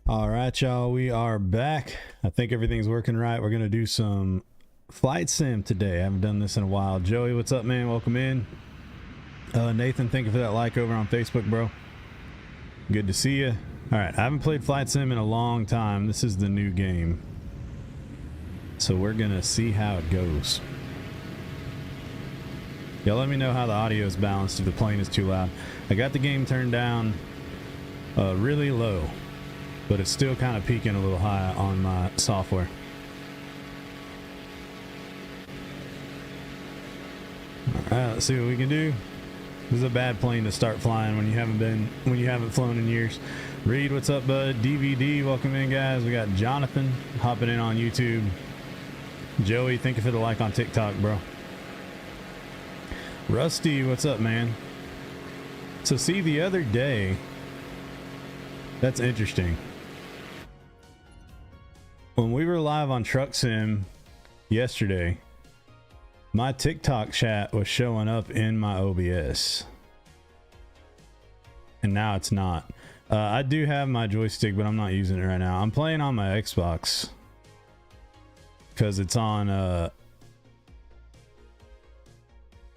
All right, y'all, we are back. I think everything's working right. We're gonna do some flight sim today. I haven't done this in a while. Joey, what's up, man? Welcome in. Nathan, thank you for that like over on Facebook, bro. Good to see you. All right, I haven't played flight sim in a long time. This is the new game, so we're gonna see how it goes. Y'all let me know how the audio is balanced if the plane is too loud. I got the game turned down really low, but it's still kind of peaking a little high on my software. All right, let's see what we can do. This is a bad plane to start flying when you haven't flown in years. Reed, what's up, bud? DVD, welcome in, guys. We got Jonathan hopping in on YouTube. Joey, thank you for the like on TikTok, bro. Rusty, what's up, man? So see, the other day, that's interesting. When we were live on Truck Sim yesterday, my TikTok chat was showing up in my OBS, and now it's not. I do have my joystick, but I'm not using it right now. I'm playing on my Xbox because it's on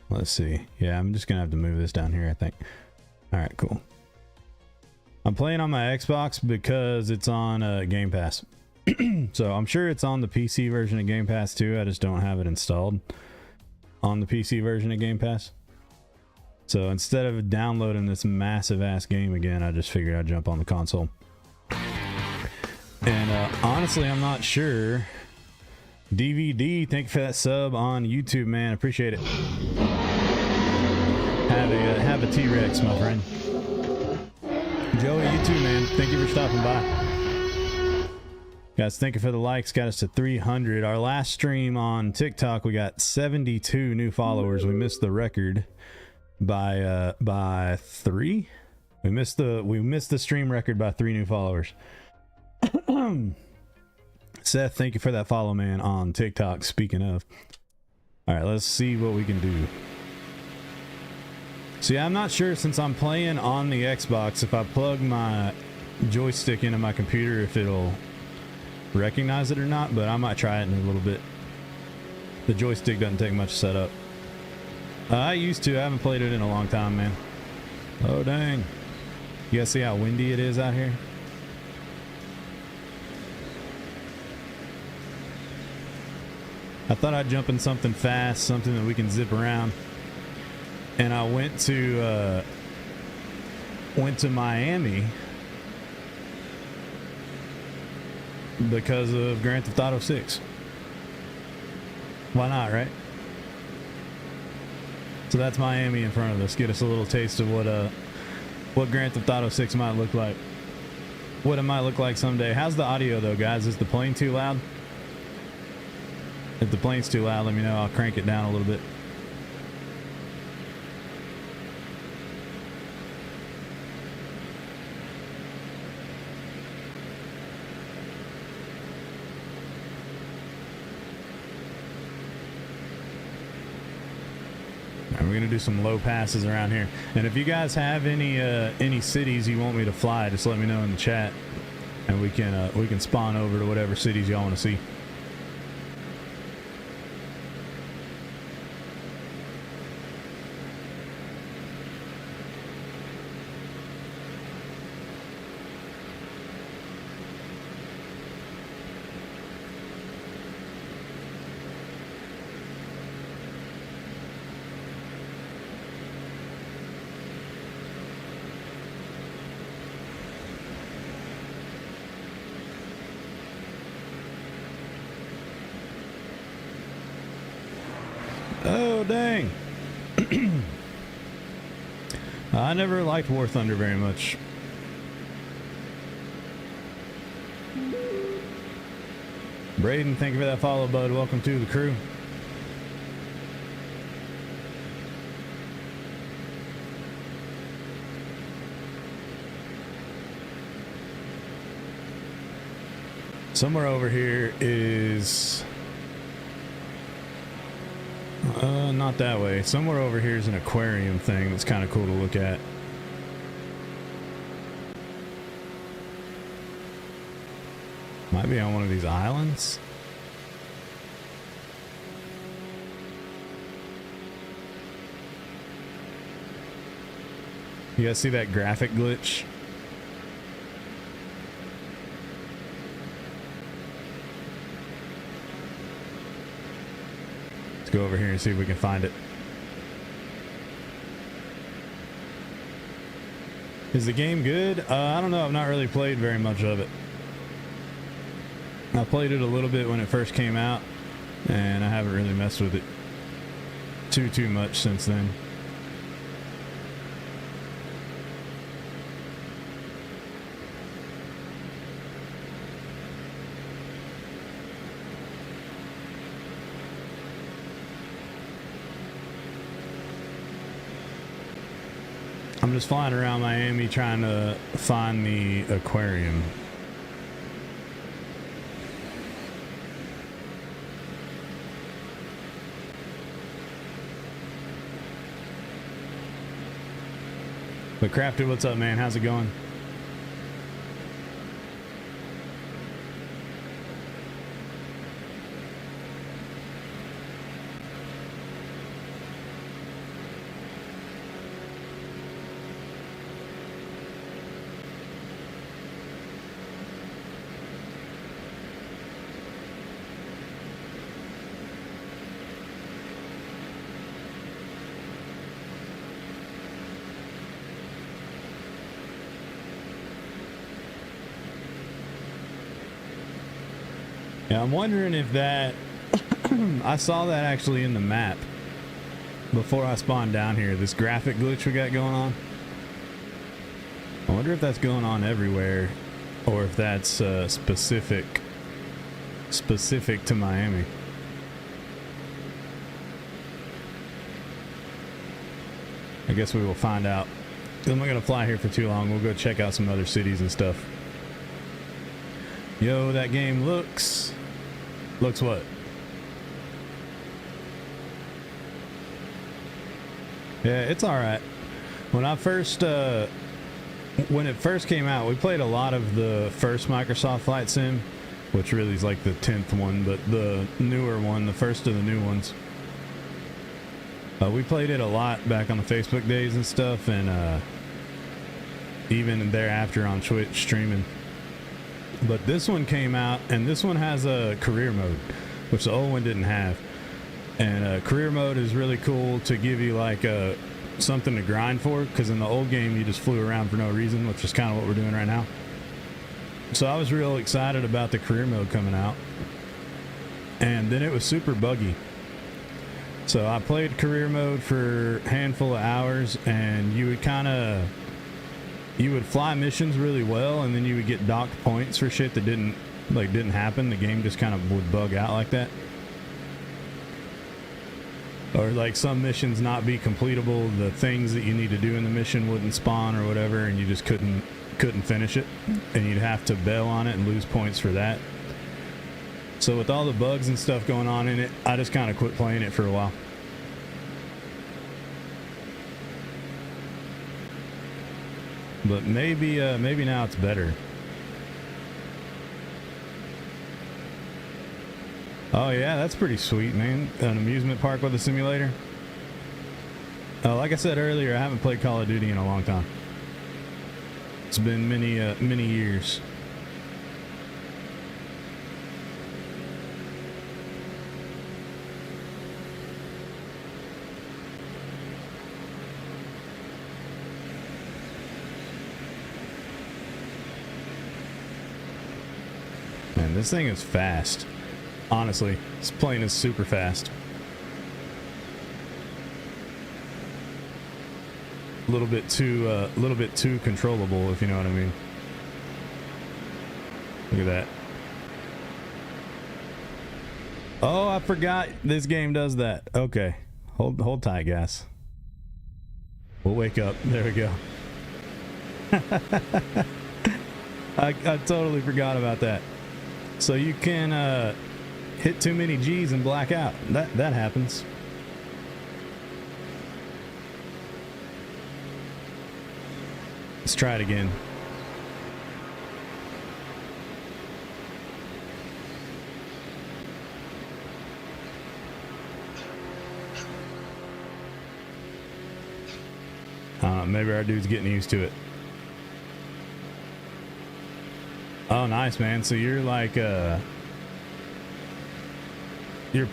let's see. Yeah, I'm just gonna have to move this down here, I think. All right, cool. I'm playing on my Xbox because it's on Game Pass. So I'm sure it's on the PC version of Game Pass too. I just don't have it installed on the PC version of Game Pass. So instead of downloading this massive ass game again, I just figured I'd jump on the console. And honestly, I'm not sure. DVD, thank you for that sub on YouTube, man. Appreciate it. Have a T-Rex, my friend. Joey, you too, man. Thank you for stopping by. Guys, thank you for the likes. Got us to 300. Our last stream on TikTok, we got 72 new followers. We missed the record by 3. We missed the stream record by 3 new followers. Seth, thank you for that follow, man, on TikTok. Speaking of, all right, let's see what we can do. See, I'm not sure, since I'm playing on the Xbox, if I plug my joystick into my computer, if it'll recognize it or not, but I might try it in a little bit. The joystick doesn't take much to set up. I used to. I haven't played it in a long time, man. Oh, dang. You guys see how windy it is out here? I thought I'd jump in something fast, something that we can zip around. And I went to Miami because of Grand Theft Auto 6. Why not, right? So that's Miami in front of us. Get us a little taste of what Grand Theft Auto 6 might look like. What it might look like someday. How's the audio though, guys? Is the plane too loud? If the plane's too loud, let me know. I'll crank it down a little bit. We're gonna do some low passes around here, and if you guys have any cities you want me to fly, just let me know in the chat, and we can spawn over to whatever cities y'all want to see. Oh, dang. I never liked War Thunder very much. Braden, thank you for that follow, bud. Welcome to the crew. Somewhere over here is... not that way. Somewhere over here is an aquarium thing that's kind of cool to look at. Might be on one of these islands. You guys see that graphic glitch? Let's go over here and see if we can find it. Is the game good? I don't know. I've not really played very much of it. I played it a little bit when it first came out, and I haven't really messed with it too much since then. I'm just flying around Miami trying to find the aquarium. But Crafted, what's up, man? How's it going? Yeah, I'm wondering if that... I saw that actually in the map before I spawned down here, this graphic glitch we got going on. I wonder if that's going on everywhere or if that's specific to Miami. I guess we will find out. I'm not going to fly here for too long. We'll go check out some other cities and stuff. Yo, that game looks what? Yeah, it's all right. When it first came out, we played a lot of the first Microsoft Flight Sim, which really is like the 10th one, but the newer one, the first of the new ones. We played it a lot back on the Facebook days and stuff, and even thereafter on Twitch streaming. But this one came out, and this one has a career mode, which the old one didn't have. And career mode is really cool to give you like something to grind for, because in the old game you just flew around for no reason, which is kind of what we're doing right now. So I was real excited about the career mode coming out, and then it was super buggy. So I played career mode for a handful of hours, and you would fly missions really well, and then you would get docked points for shit that didn't happen. The game just kind of would bug out like that. Or like some missions not be completable, the things that you need to do in the mission wouldn't spawn or whatever, and you just couldn't finish it, and you'd have to bail on it and lose points for that. So with all the bugs and stuff going on in it, I just kind of quit playing it for a while. But maybe now it's better. Oh yeah, that's pretty sweet, man. An amusement park with a simulator. Like I said earlier, I haven't played Call of Duty in a long time. It's been many years. Man, this thing is fast. Honestly, this plane is super fast. A little bit too controllable, if you know what I mean. Look at that. Oh, I forgot this game does that. Okay, hold tight, guys. We'll wake up. There we go. I totally forgot about that. So you can hit too many G's and black out. That happens. Let's try it again. Maybe our dude's getting used to it. Oh, nice, man. So you're like, you're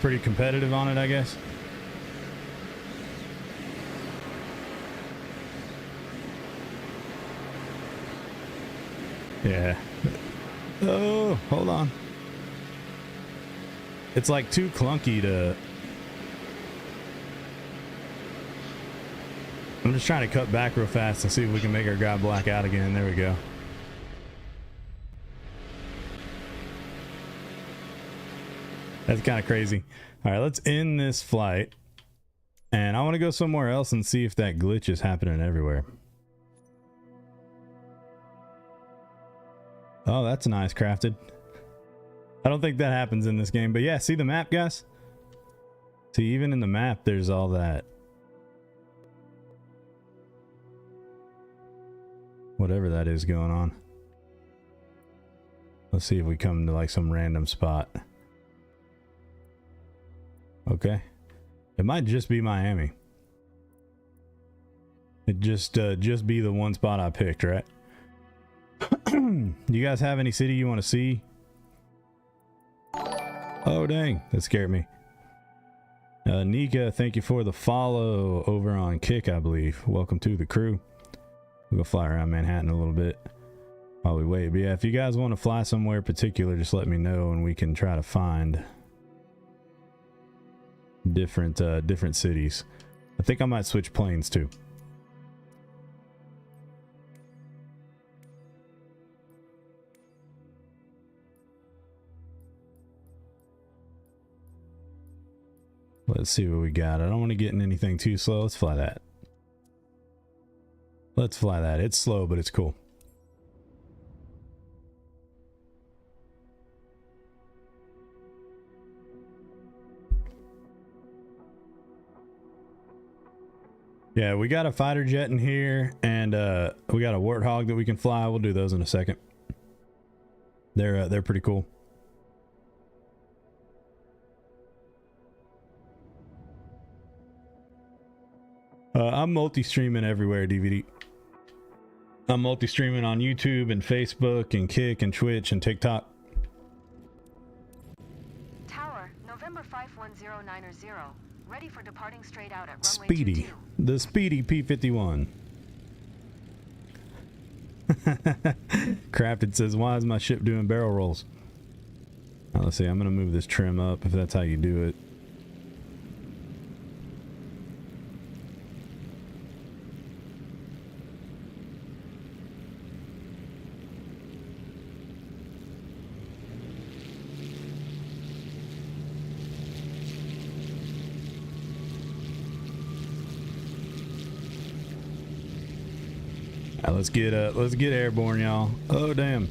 pretty competitive on it, I guess. Yeah. Oh, hold on. It's like too clunky to... I'm just trying to cut back real fast and see if we can make our guy black out again. There we go. That's kind of crazy. All right, let's end this flight. And I want to go somewhere else and see if that glitch is happening everywhere. Oh, that's nice, crafted. I don't think that happens in this game, but yeah, see the map, guys? See, even in the map, there's all that. Whatever that is going on. Let's see if we come to like some random spot. Okay. It might just be Miami. It just be the one spot I picked, right? Do you guys have any city you want to see? Oh, dang. That scared me. Nika, thank you for the follow over on Kick, I believe. Welcome to the crew. We'll go fly around Manhattan a little bit while we wait. But yeah, if you guys want to fly somewhere particular, just let me know and we can try to find different cities. I think I might switch planes too. Let's see what we got. I don't want to get in anything too slow. Let's fly that. Let's fly that. It's slow, but it's cool. Yeah, we got a fighter jet in here, and we got a Warthog that we can fly. We'll do those in a second. They're pretty cool. I'm multi-streaming everywhere, DVD. I'm multi-streaming on YouTube and Facebook and Kick and Twitch and TikTok. Tower, November 51090. Ready for departing straight out at runway Speedy. 22. The Speedy P-51. Crafted says, why is my ship doing barrel rolls? Now, let's see, I'm going to move this trim up if that's how you do it. All right, let's get airborne, y'all. Oh damn.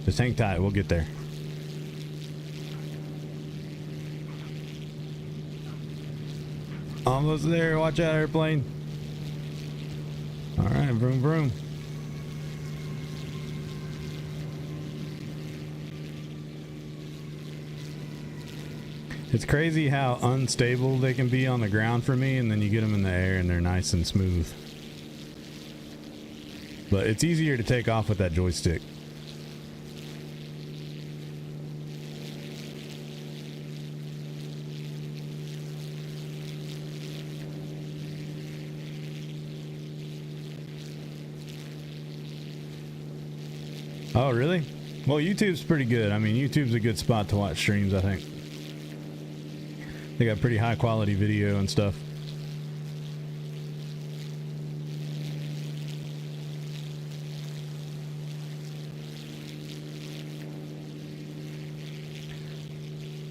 Just hang tight, we'll get there. Almost there, watch out, airplane. All right, vroom vroom. It's crazy how unstable they can be on the ground for me, and then you get them in the air and they're nice and smooth. But it's easier to take off with that joystick. Oh, really? Well, YouTube's pretty good. I mean, YouTube's a good spot to watch streams, I think. They got pretty high quality video and stuff.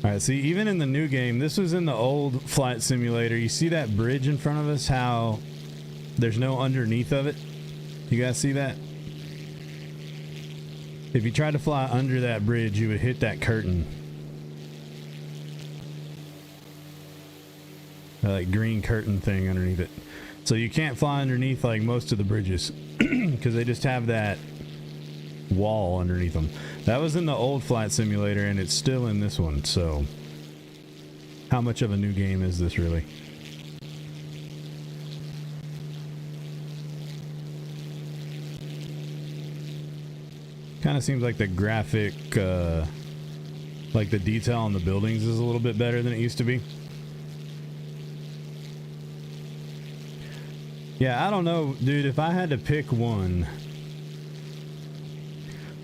Alright, see, even in the new game, this was in the old Flight Simulator. You see that bridge in front of us? How there's no underneath of it? You guys see that? If you tried to fly under that bridge, you would hit that curtain. Like green curtain thing underneath it. So you can't fly underneath like most of the bridges because they just have that wall underneath them. That was in the old Flight Simulator and it's still in this one. So how much of a new game is this really? Kind of seems like the graphic, like the detail on the buildings is a little bit better than it used to be. Yeah, I don't know, dude, if I had to pick one,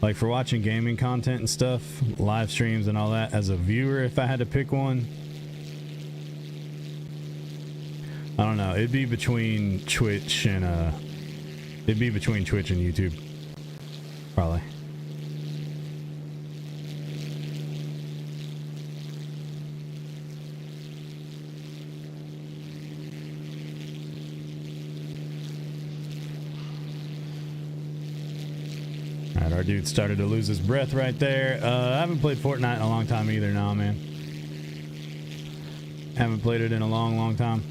like for watching gaming content and stuff, live streams and all that, as a viewer, if I had to pick one, I don't know, it'd be between Twitch and YouTube, probably. Alright, our dude started to lose his breath right there. I haven't played Fortnite in a long time either, nah, man. Haven't played it in a long, long time.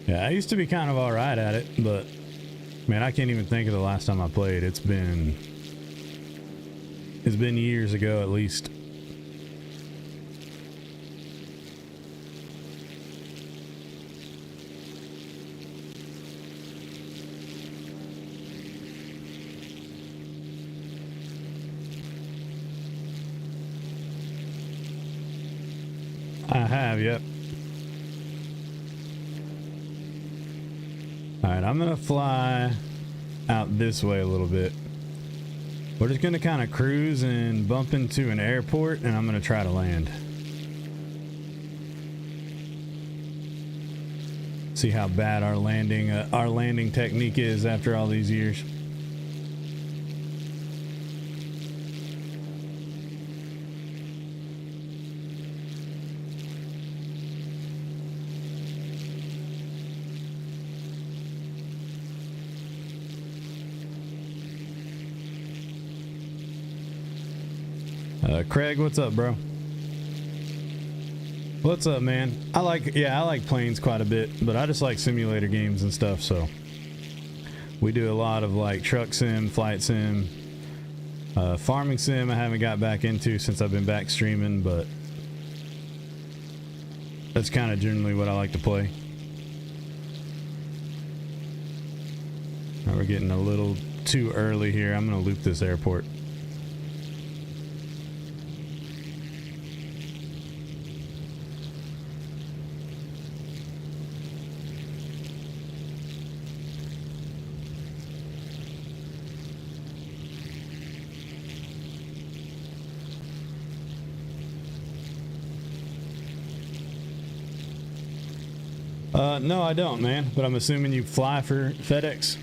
Yeah, I used to be kind of alright at it, but man, I can't even think of the last time I played. It's been years ago at least. I have, yep. Alright, I'm gonna fly out this way a little bit. We're just gonna kind of cruise and bump into an airport, and I'm gonna try to land. See how bad our landing technique is after all these years. Craig, what's up, bro? What's up, man? I like planes quite a bit, but I just like simulator games and stuff, so we do a lot of like truck sim, flight sim, farming sim I haven't got back into since I've been back streaming, but that's kind of generally what I like to play. Now we're getting a little too early here. I'm gonna loop this airport. No, I don't, man. But I'm assuming you fly for FedEx.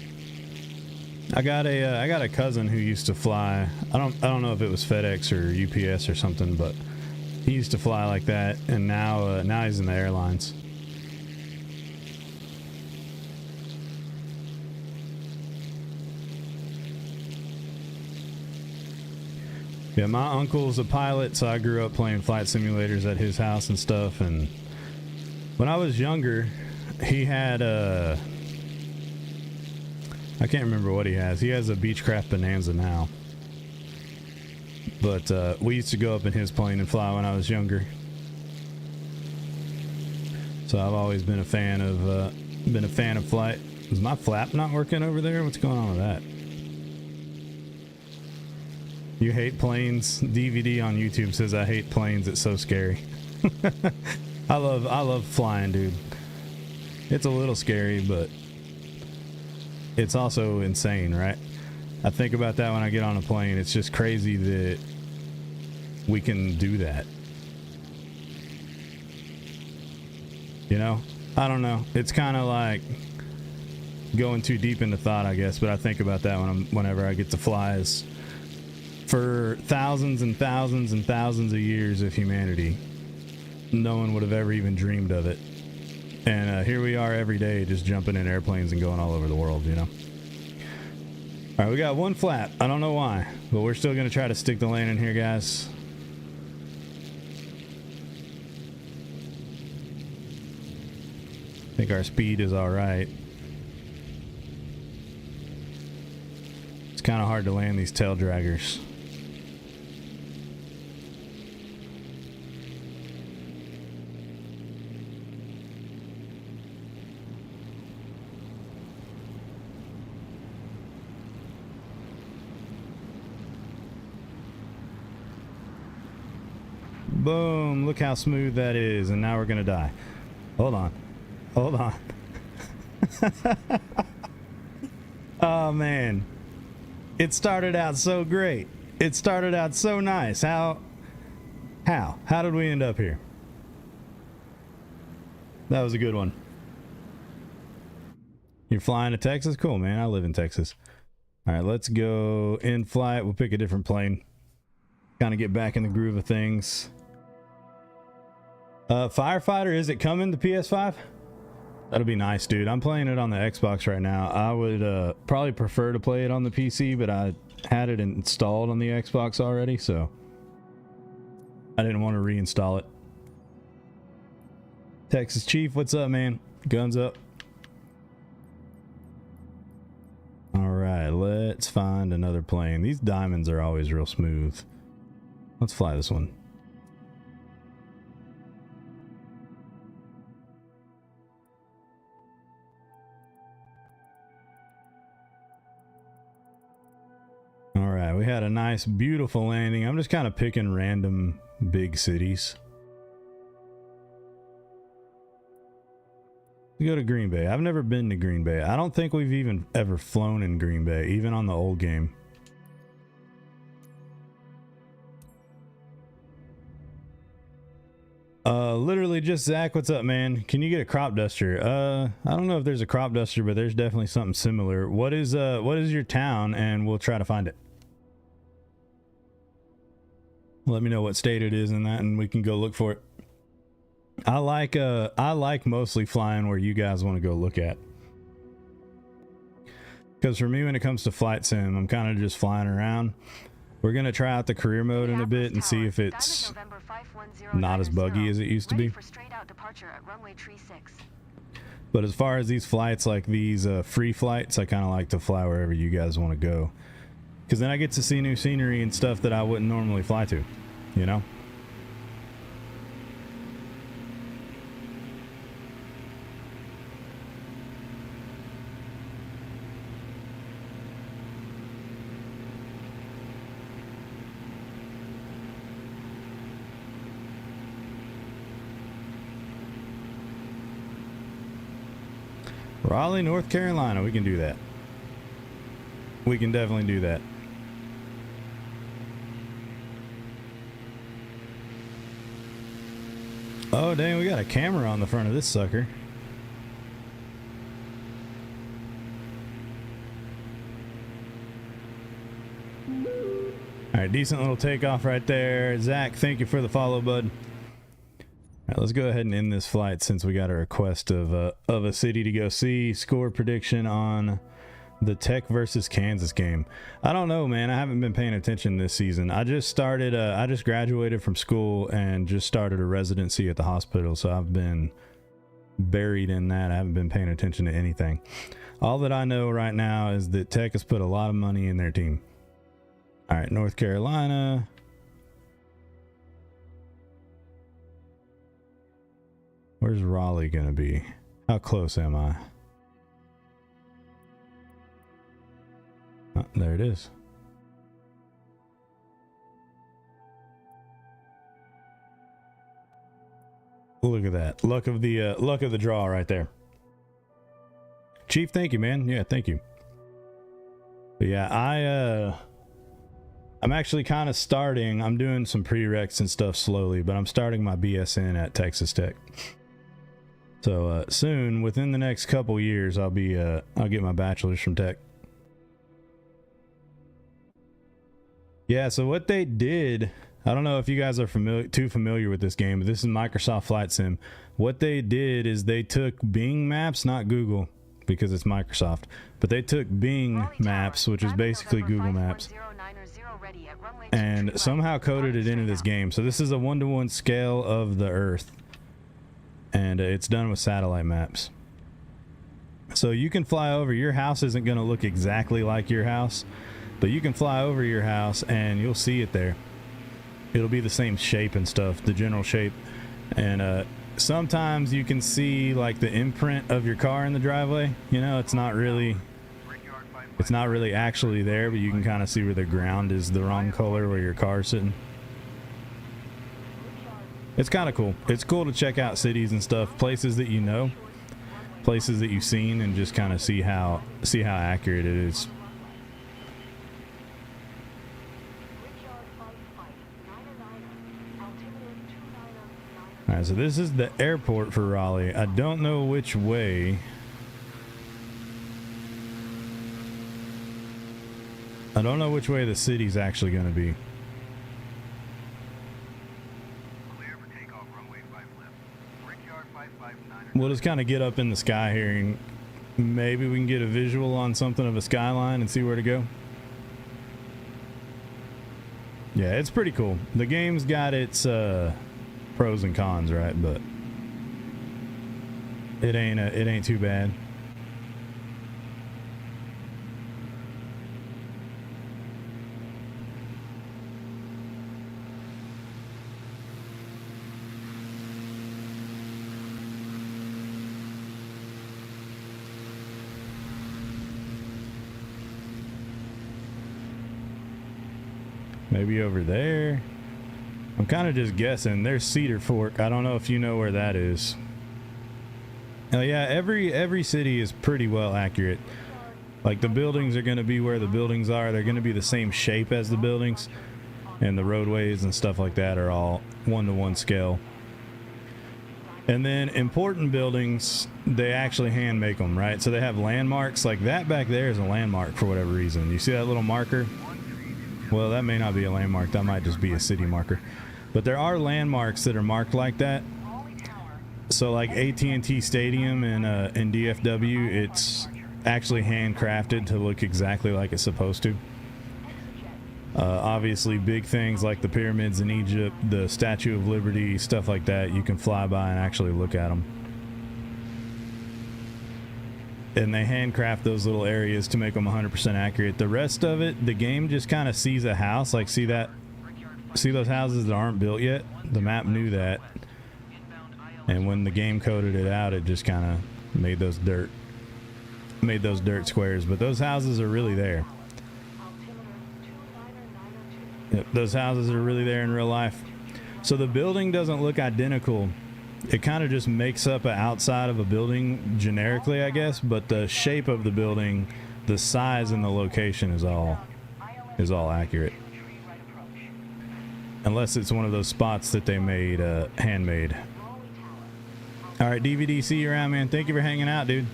I got a cousin who used to fly. I don't know if it was FedEx or UPS or something, but he used to fly like that, and now he's in the airlines. Yeah, my uncle's a pilot, so I grew up playing flight simulators at his house and stuff. And when I was younger, he had I can't remember what he has. He has a Beechcraft Bonanza now. But we used to go up in his plane and fly when I was younger. So I've always been a fan of flight. Is my flap not working over there? What's going on with that? You hate planes? DVD on YouTube says I hate planes. It's so scary. I love flying, dude. It's a little scary, but it's also insane, right? I think about that when I get on a plane. It's just crazy that we can do that. You know? I don't know. It's kind of like going too deep into thought, I guess, but I think about that whenever I get to fly. Is for thousands and thousands and thousands of years of humanity, no one would have ever even dreamed of it. And here we are every day just jumping in airplanes and going all over the world, you know? All right, we got one flap. I don't know why, but we're still going to try to stick the landing here, guys. I think our speed is all right. It's kind of hard to land these tail draggers. Boom, look how smooth that is, and now we're gonna die. Hold on. Oh man, it started out so great. It started out so nice. How did we end up here? That was a good one. You're flying to Texas? Cool, man. I live in Texas. All right, let's go in flight. We'll pick a different plane. Kind of get back in the groove of things. Firefighter, is it coming to PS5? That'll be nice, dude. I'm playing it on the Xbox right now. I would probably prefer to play it on the PC, but I had it installed on the Xbox already, so I didn't want to reinstall it. Texas Chief, what's up, man? Guns up. All right, let's find another plane. These diamonds are always real smooth. Let's fly this one. All right, we had a nice, beautiful landing. I'm just kind of picking random big cities. We go to Green Bay. I've never been to Green Bay. I don't think we've even ever flown in Green Bay, even on the old game. Literally just Zach, what's up, man? Can you get a crop duster? I don't know if there's a crop duster, but there's definitely something similar. What is your town, and we'll try to find it. Let me know what state it is in that, and we can go look for it. I like mostly flying where you guys want to go look at. Because for me, when it comes to flight sim, I'm kind of just flying around. We're going to try out the career mode in a bit and see if it's not as buggy as it used to be. But as far as these flights, like these free flights, I kind of like to fly wherever you guys want to go. Because then I get to see new scenery and stuff that I wouldn't normally fly to, you know? Raleigh, North Carolina, we can do that. We can definitely do that. Oh, dang, we got a camera on the front of this sucker. decent little takeoff right there. Zach, thank you for the follow, bud. All right, let's go ahead and end this flight since we got a request of a city to go see. Score prediction on the Tech versus Kansas game. I don't know, man. I haven't been paying attention this season. I just started, I just graduated from school and just started a residency at the hospital, so I've been buried in that. I haven't been paying attention to anything. All that I know right now is that Tech has put a lot of money in their team. All right, North Carolina. Where's Raleigh gonna be? How close am I? Oh, there it is. Look at that. Luck of the draw right there. Chief, thank you, man. Yeah, thank you. But yeah, I'm actually kind of starting. I'm doing some prereqs and stuff slowly, but I'm starting my BSN at Texas Tech. So soon, within the next couple years, I'll get my bachelor's from Tech. Yeah, so what they did, I don't know if you guys are too familiar with this game, but this is Microsoft Flight Sim. What they did is they took Bing Maps, not Google, because it's Microsoft, but they took Bing Maps, which is basically Google Maps, and somehow coded it into this game. So this is a 1-to-1 scale of the Earth, and it's done with satellite maps. So you can fly over. Your house isn't going to look exactly like your house, but you can fly over your house and you'll see it there. It'll be the same shape and stuff, the general shape. And sometimes you can see like the imprint of your car in the driveway. You know, it's not really actually there, but you can kind of see where the ground is the wrong color where your car's sitting. It's kind of cool. It's cool to check out cities and stuff, places that you know, places that you've seen, and just kind of see how accurate it is. All right, so this is the airport for Raleigh. I don't know which way. I don't know which way the city's actually going to be. We'll just kind of get up in the sky here and maybe we can get a visual on something of a skyline and see where to go. Yeah, it's pretty cool. The game's got its pros and cons, right? But it ain't too bad. Maybe over there. I'm kind of just guessing. There's Cedar Fork. I don't know if you know where that is. Oh yeah, every city is pretty well accurate. Like the buildings are going to be where the buildings are. They're going to be the same shape as the buildings, and the roadways and stuff like that are all 1-to-1 scale. And then important buildings, they actually hand make them, right? So they have landmarks. Like that back there is a landmark for whatever reason. You see that little marker? Well, that may not be a landmark. That might just be a city marker. But there are landmarks that are marked like that. So like AT&T Stadium in DFW, it's actually handcrafted to look exactly like it's supposed to. Obviously, big things like the pyramids in Egypt, the Statue of Liberty, stuff like that, you can fly by and actually look at them. And they handcraft those little areas to make them 100% accurate. The rest of it, the game just kind of sees a house. Like, see those houses that aren't built yet? The map knew that. And when the game coded it out, it just kind of made those dirt squares. But those houses are really there. Yep, those houses are really there in real life. So the building doesn't look identical. It kind of just makes up an outside of a building generically, I guess, but the shape of the building, the size and the location is all accurate. Unless it's one of those spots that they made handmade. All right, DVD, see you around, man. Thank you for hanging out, dude.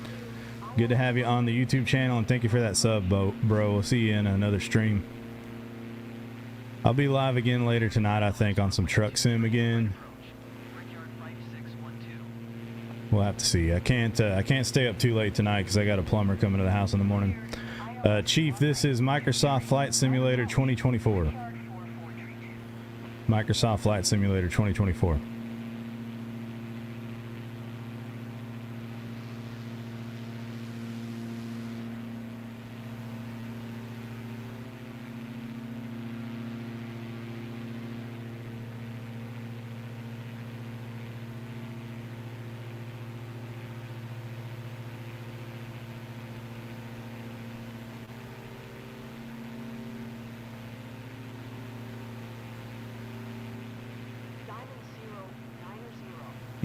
Good to have you on the YouTube channel, and thank you for that sub, bro. We'll see you in another stream. I'll be live again later tonight, I think, on some truck sim again. We'll have to see. I can't stay up too late tonight because I got a plumber coming to the house in the morning. Chief, this is Microsoft Flight Simulator 2024. Microsoft Flight Simulator 2024.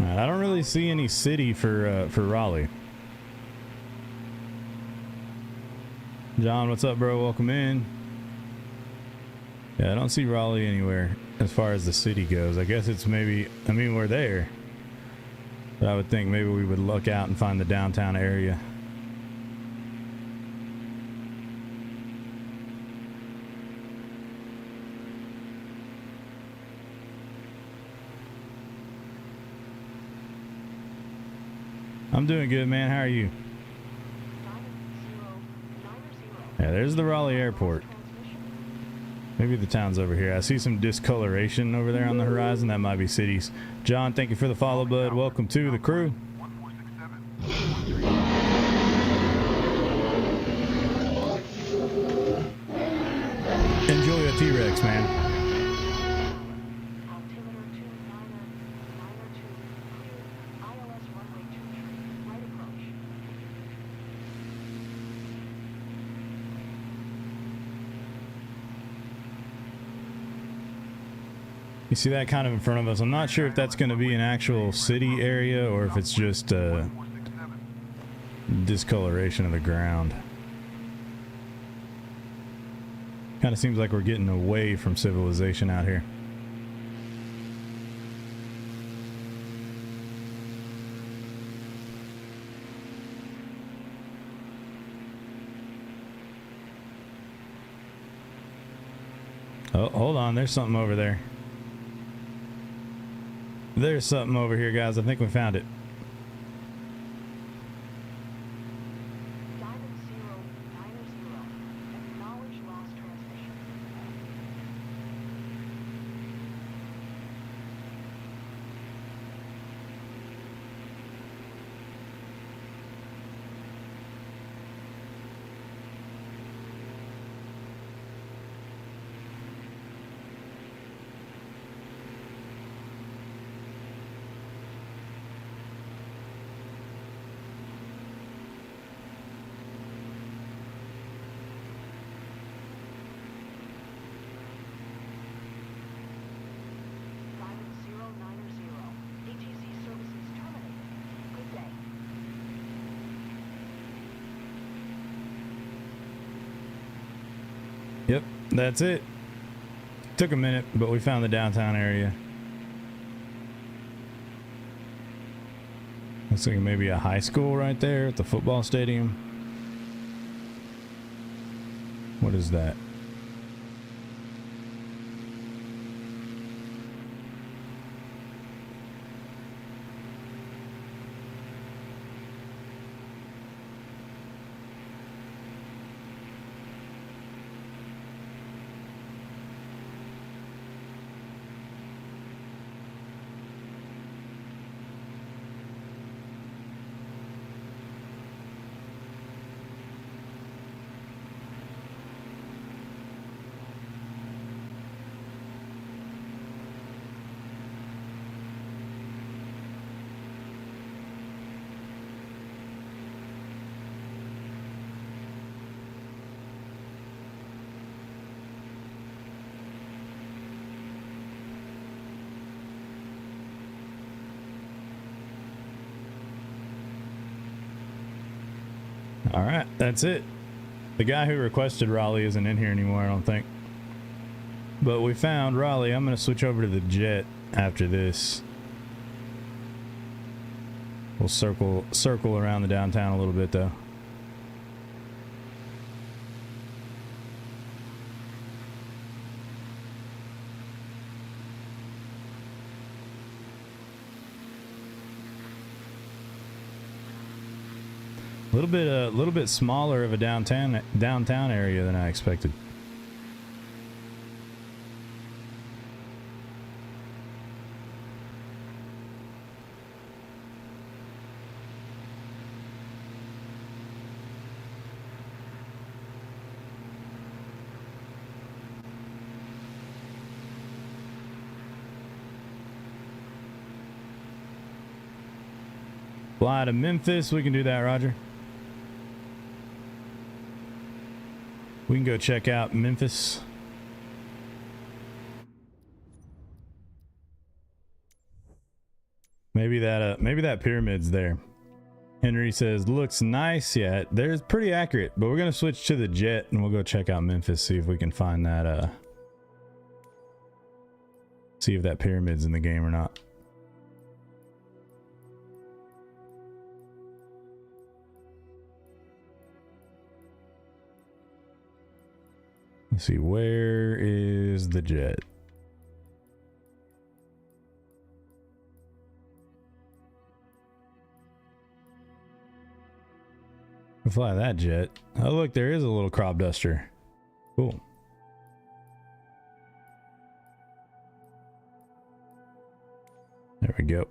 I don't really see any city for Raleigh. John, what's up, bro? Welcome in. Yeah, I don't see Raleigh anywhere as far as the city goes. I guess it's maybe, I mean, we're there. But I would think maybe we would look out and find the downtown area. I'm doing good, man. How are you? Yeah, there's the Raleigh airport. Maybe the town's over here. I see some discoloration over there on the horizon. That might be cities. John, thank you for the follow, bud. Welcome to the crew. Enjoy a T-Rex, man. You see that kind of in front of us. I'm not sure if that's going to be an actual city area or if it's just discoloration of the ground. Kind of seems like we're getting away from civilization out here. Oh, hold on. There's something over there. There's something over here, guys. I think we found it. Yep, that's it. Took a minute, but we found the downtown area. Looks like maybe a high school right there at the football stadium. What is that? All right, that's it. The guy who requested Raleigh isn't in here anymore, I don't think. But we found Raleigh. I'm going to switch over to the jet after this. We'll circle around the downtown a little bit, though. A little bit smaller of a downtown area than I expected. Fly to Memphis. We can do that, Roger. We can go check out Memphis. Maybe that pyramid's there. Henry says, looks nice. Yeah, there's pretty accurate, but we're gonna switch to the jet and we'll go check out Memphis, see if we can find that see if that pyramid's in the game or not. Let's see, where is the jet? We'll fly that jet. Oh, look, there is a little crop duster. Cool. There we go.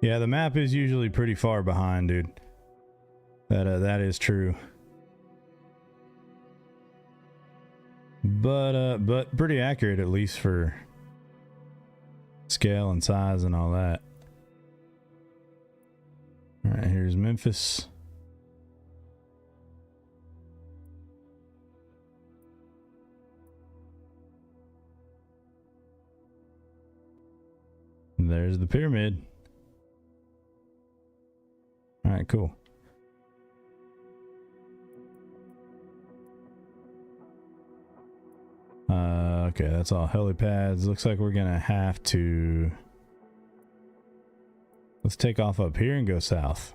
Yeah, the map is usually pretty far behind, dude. That is true. But pretty accurate, at least for scale and size and all that. All right, here's Memphis. There's the pyramid. All right, cool. Okay, that's all helipads. Looks like we're gonna have to... Let's take off up here and go south.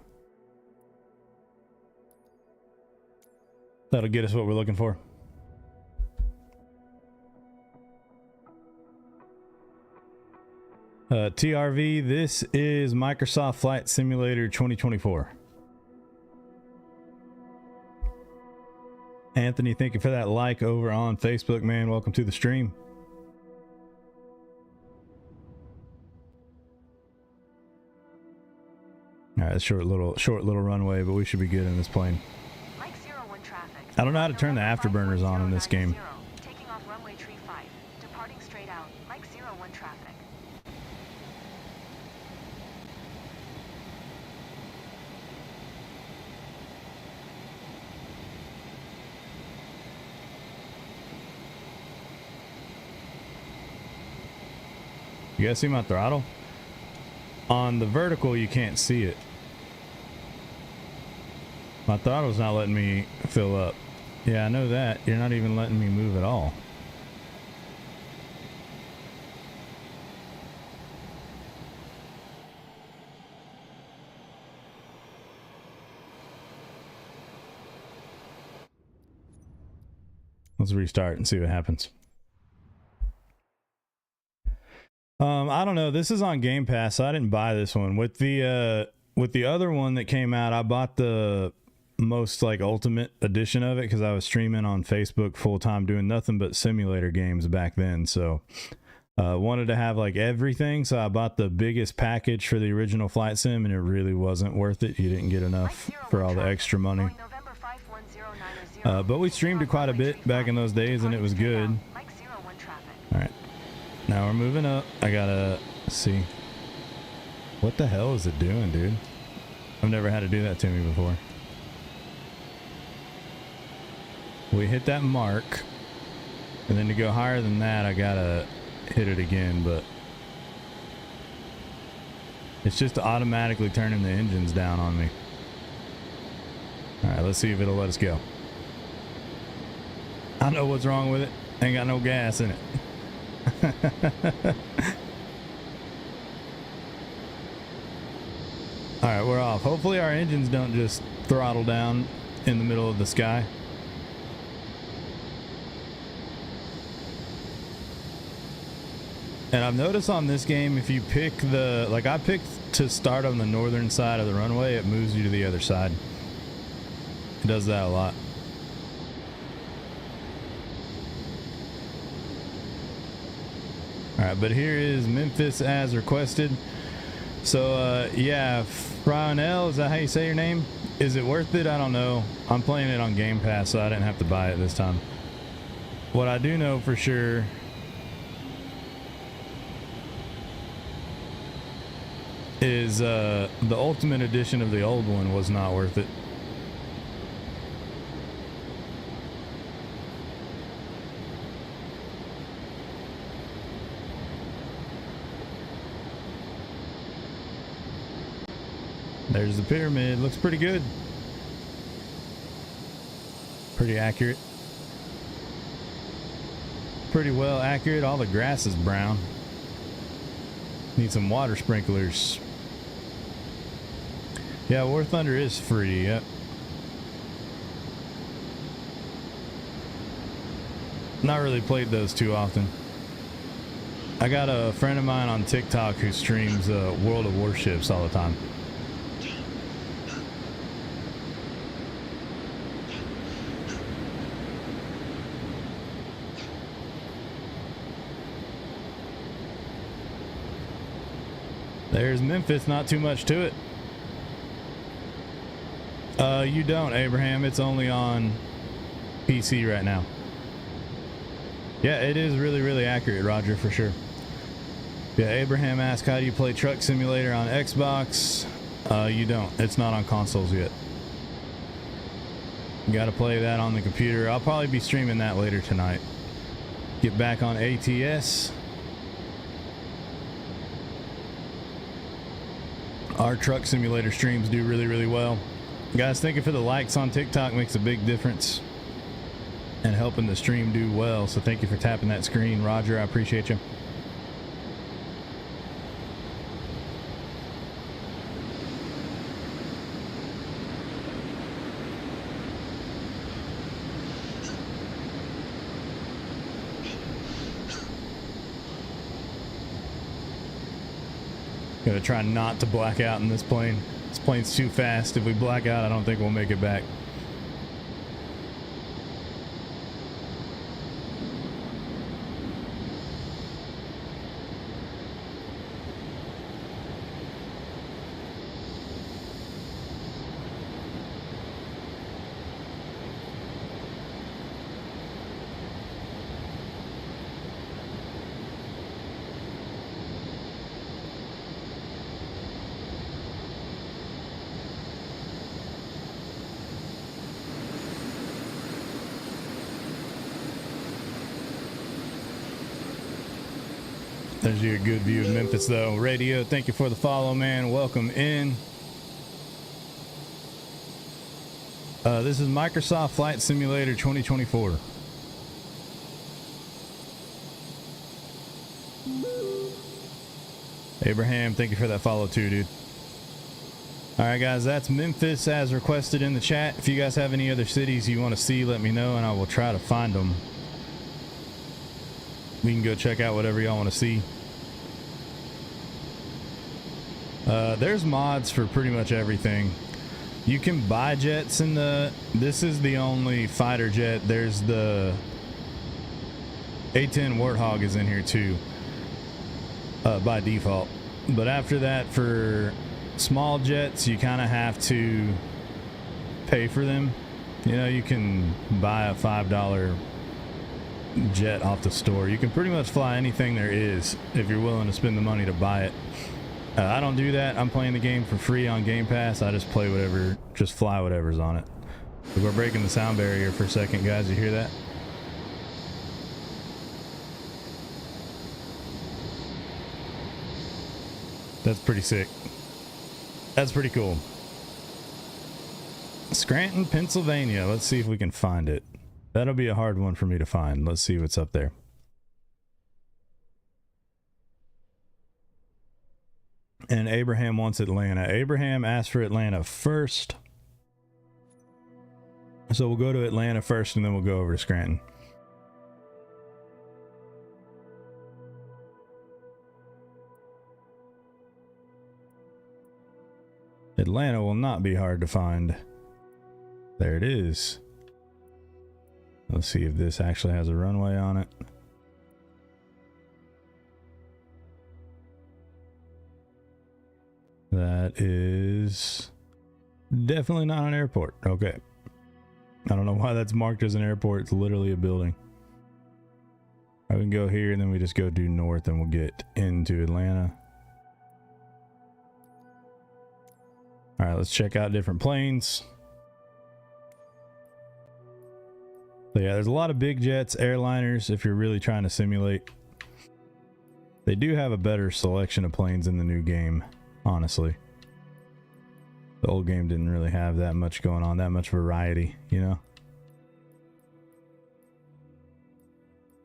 That'll get us what we're looking for. TRV, this is Microsoft Flight Simulator 2024. Anthony, thank you for that like over on Facebook, man. Welcome to the stream. All right, short little runway, but we should be good in this plane. Mike 01 traffic. I don't know how to turn the afterburners on in this game. Taking off runway tree 5, departing straight out. Mike 01 traffic. You guys see my throttle? On the vertical, you can't see it. My throttle's not letting me fill up. Yeah, I know that. You're not even letting me move at all. Let's restart and see what happens. I don't know. This is on Game Pass. So I didn't buy this one. With the other one that came out, I bought the most like ultimate edition of it because I was streaming on Facebook full time doing nothing but simulator games back then. So wanted to have like everything. So I bought the biggest package for the original flight sim, and it really wasn't worth it. You didn't get enough for all the extra money. But we streamed it quite a bit back in those days, and it was good. All right. Now we're moving up. I gotta see. What the hell is it doing, dude? I've never had to do that to me before. We hit that mark. And then to go higher than that, I gotta hit it again, but it's just automatically turning the engines down on me. Alright, let's see if it'll let us go. I know what's wrong with it. Ain't got no gas in it. Alright, we're off. Hopefully our engines don't just throttle down in the middle of the sky. And I've noticed on this game, if you pick the, like I picked to start on the northern side of the runway, it moves you to the other side. It does that a lot. All right, but here is Memphis as requested. So, yeah, Frionel, is that how you say your name? Is it worth it? I don't know. I'm playing it on Game Pass, so I didn't have to buy it this time. What I do know for sure is the Ultimate Edition of the old one was not worth it. There's the pyramid. Looks pretty good. Pretty accurate. Pretty well accurate. All the grass is brown. Need some water sprinklers. Yeah, War Thunder is free. Yep. Not really played those too often. I got a friend of mine on TikTok who streams World of Warships all the time. There's Memphis, not too much to it. You don't, Abraham. It's only on PC right now. Yeah, it is really, really accurate, Roger, for sure. Yeah, Abraham asked, how do you play Truck Simulator on Xbox? You don't. It's not on consoles yet. You gotta play that on the computer. I'll probably be streaming that later tonight. Get back on ATS. Our Truck Simulator streams do really, really well. Guys, thank you for the likes on TikTok. Makes a big difference and helping the stream do well. So thank you for tapping that screen. Roger, I appreciate you. Gonna try not to black out in this plane. This plane's too fast. If we black out, I don't think we'll make it back. There's your good view of Memphis, though. Radio, thank you for the follow, man. Welcome in. This is Microsoft Flight Simulator 2024. Abraham, thank you for that follow, too, dude. All right, guys, that's Memphis as requested in the chat. If you guys have any other cities you want to see, let me know, and I will try to find them. We can go check out whatever y'all want to see. There's mods for pretty much everything. You can buy jets in the... This is the only fighter jet. There's the A-10 Warthog is in here too, by default. But after that, for small jets, you kind of have to pay for them. You know, you can buy a $5 jet off the store. You can pretty much fly anything there is if you're willing to spend the money to buy it. I don't do that. I'm playing the game for free on Game Pass. I just play whatever, just fly whatever's on it. We're breaking the sound barrier for a second, guys. You hear that? That's pretty sick. That's pretty cool. Scranton, Pennsylvania. Let's see if we can find it. That'll be a hard one for me to find. Let's see what's up there. And Abraham wants Atlanta. Abraham asked for Atlanta first. So we'll go to Atlanta first and then we'll go over to Scranton. Atlanta will not be hard to find. There it is. Let's see if this actually has a runway on it. That is definitely not an airport. Okay. I don't know why that's marked as an airport. It's literally a building. I can go here and then we just go due north and we'll get into Atlanta. All right, let's check out different planes. So yeah, there's a lot of big jets, airliners, if you're really trying to simulate. They do have a better selection of planes in the new game, honestly. The old game didn't really have that much going on, that much variety, you know?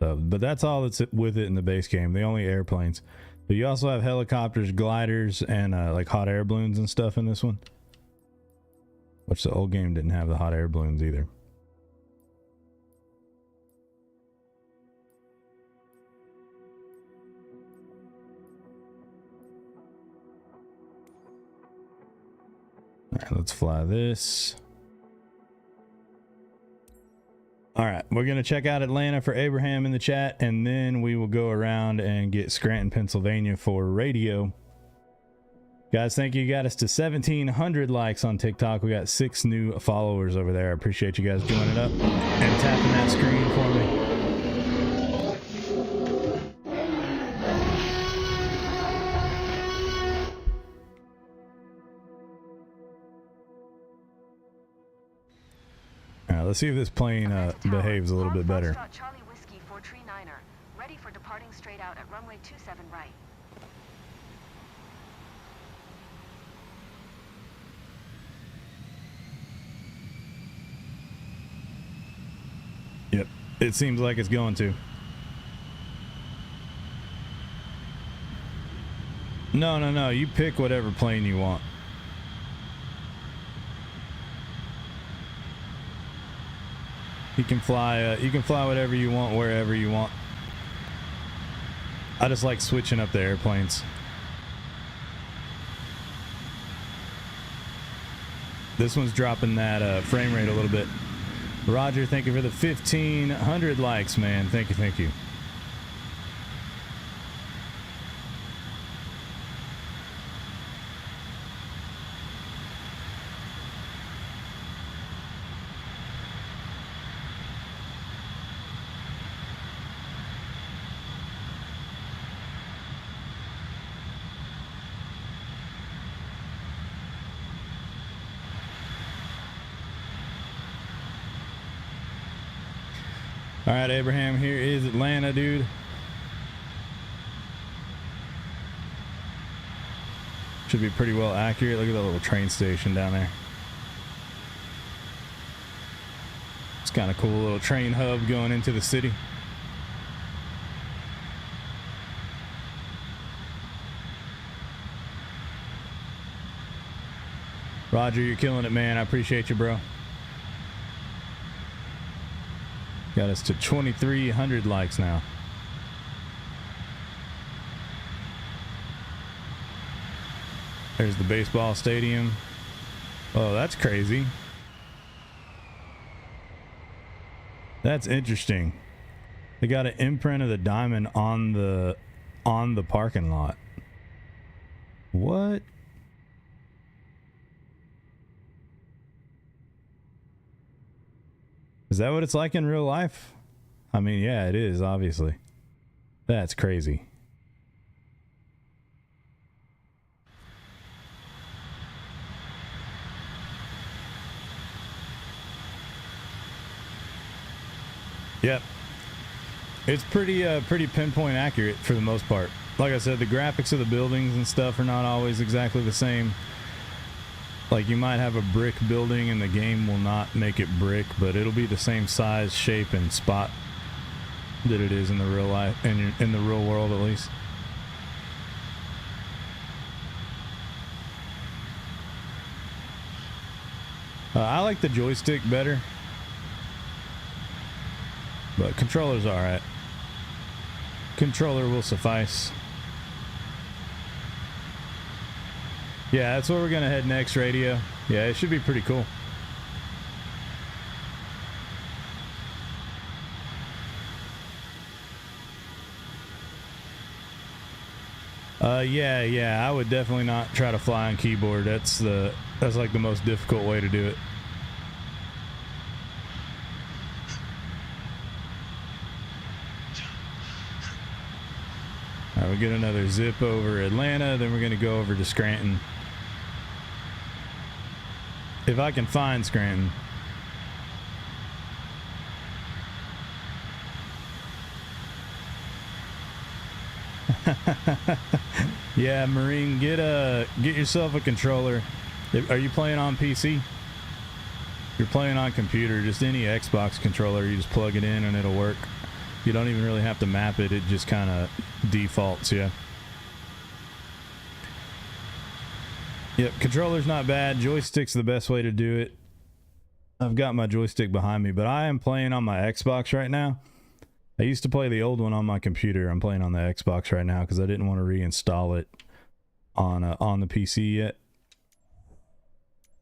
So, but that's all that's with it in the base game, the only airplanes. But you also have helicopters, gliders, and like hot air balloons and stuff in this one. Which the old game didn't have the hot air balloons either. All right, let's fly this. All right, we're going to check out Atlanta for Abraham in the chat, and then we will go around and get Scranton, Pennsylvania for radio. Guys, thank you. You got us to 1,700 likes on TikTok. We got 6 new followers over there. I appreciate you guys joining up and tapping that screen for me. Let's see if this plane behaves a little bit better. Charlie Whiskey 439er, ready for departing straight out at runway 27 right. Yep, it seems like it's going to. No, you pick whatever plane you want. You can fly whatever you want, wherever you want. I just like switching up the airplanes. This one's dropping that frame rate a little bit. Roger, thank you for the 1,500 likes, man. Thank you. All right, Abraham, here is Atlanta, dude. Should be pretty well accurate. Look at that little train station down there. It's kind of cool little train hub going into the city. Roger, you're killing it, man. I appreciate you, bro. Got us to 2,300 likes now. There's the baseball stadium. Oh, that's crazy. That's interesting. They got an imprint of the diamond on the parking lot. What? Is that what it's like in real life? I mean, yeah, it is, obviously. That's crazy. Yep. It's pretty pinpoint accurate for the most part. Like I said, the graphics of the buildings and stuff are not always exactly the same. Like, you might have a brick building and the game will not make it brick, but it'll be the same size, shape, and spot that it is in the real life, in the real world at least. I like the joystick better, but controller's alright. Controller will suffice. Yeah, that's where we're gonna head next, radio. Yeah, it should be pretty cool. Yeah, I would definitely not try to fly on keyboard. That's like the most difficult way to do it. All right, we'll get another zip over Atlanta, then we're gonna go over to Scranton. If I can find Scranton. Yeah, Marine, get yourself a controller. Are you playing on PC? If you're playing on computer, just any Xbox controller, you just plug it in and it'll work. You don't even really have to map it, it just kind of defaults, yeah. Yep, controller's not bad. Joystick's the best way to do it. I've got my joystick behind me, but I am playing on my Xbox right now. I used to play the old one on my computer. I'm playing on the Xbox right now because I didn't want to reinstall it on the PC yet.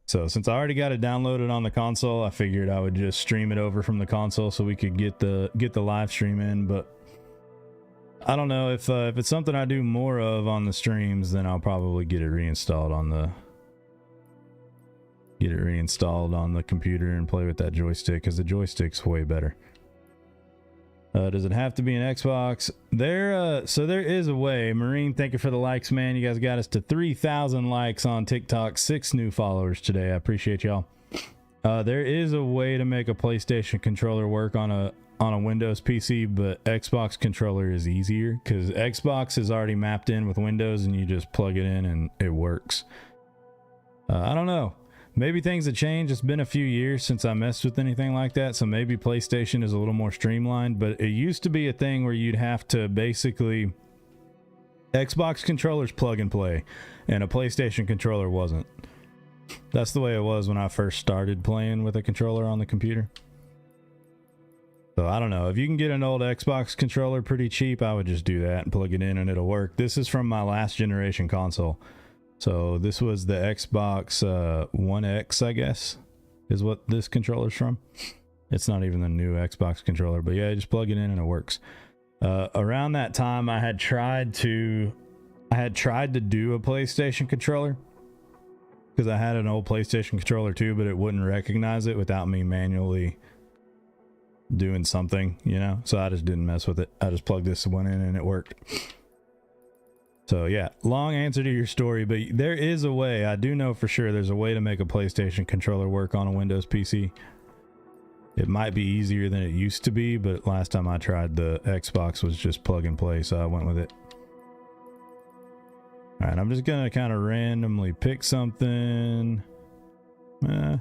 So since I already got it downloaded on the console, I figured I would just stream it over from the console so we could get the live stream in. But I don't know if it's something I do more of on the streams, then I'll probably get it reinstalled on the computer and play with that joystick because the joystick's way better. Does it have to be an Xbox? So there is a way. Marine, thank you for the likes, man. You guys got us to 3,000 likes on TikTok. 6 new followers today. I appreciate y'all. There is a way to make a PlayStation controller work on a Windows PC, but Xbox controller is easier because Xbox is already mapped in with Windows and you just plug it in and it works. I don't know. Maybe things have changed. It's been a few years since I messed with anything like that, so maybe PlayStation is a little more streamlined, but it used to be a thing where you'd have to basically... Xbox controllers plug and play, and a PlayStation controller wasn't. That's the way it was when I first started playing with a controller on the computer. So I don't know. If you can get an old Xbox controller pretty cheap, I would just do that and plug it in and it'll work. This is from my last generation console. So this was the Xbox One X, I guess, is what this controller's from. It's not even the new Xbox controller, but yeah, just plug it in and it works. Around that time, I had tried to do a PlayStation controller because I had an old PlayStation controller too, but it wouldn't recognize it without me manually doing something, you know? So I just didn't mess with it. I just plugged this one in and it worked. So yeah, long answer to your story, but there is a way. I do know for sure there's a way to make a PlayStation controller work on a Windows PC. It might be easier than it used to be, but last time I tried, the Xbox was just plug and play, so I went with it. All right, I'm just gonna kind of randomly pick something. Why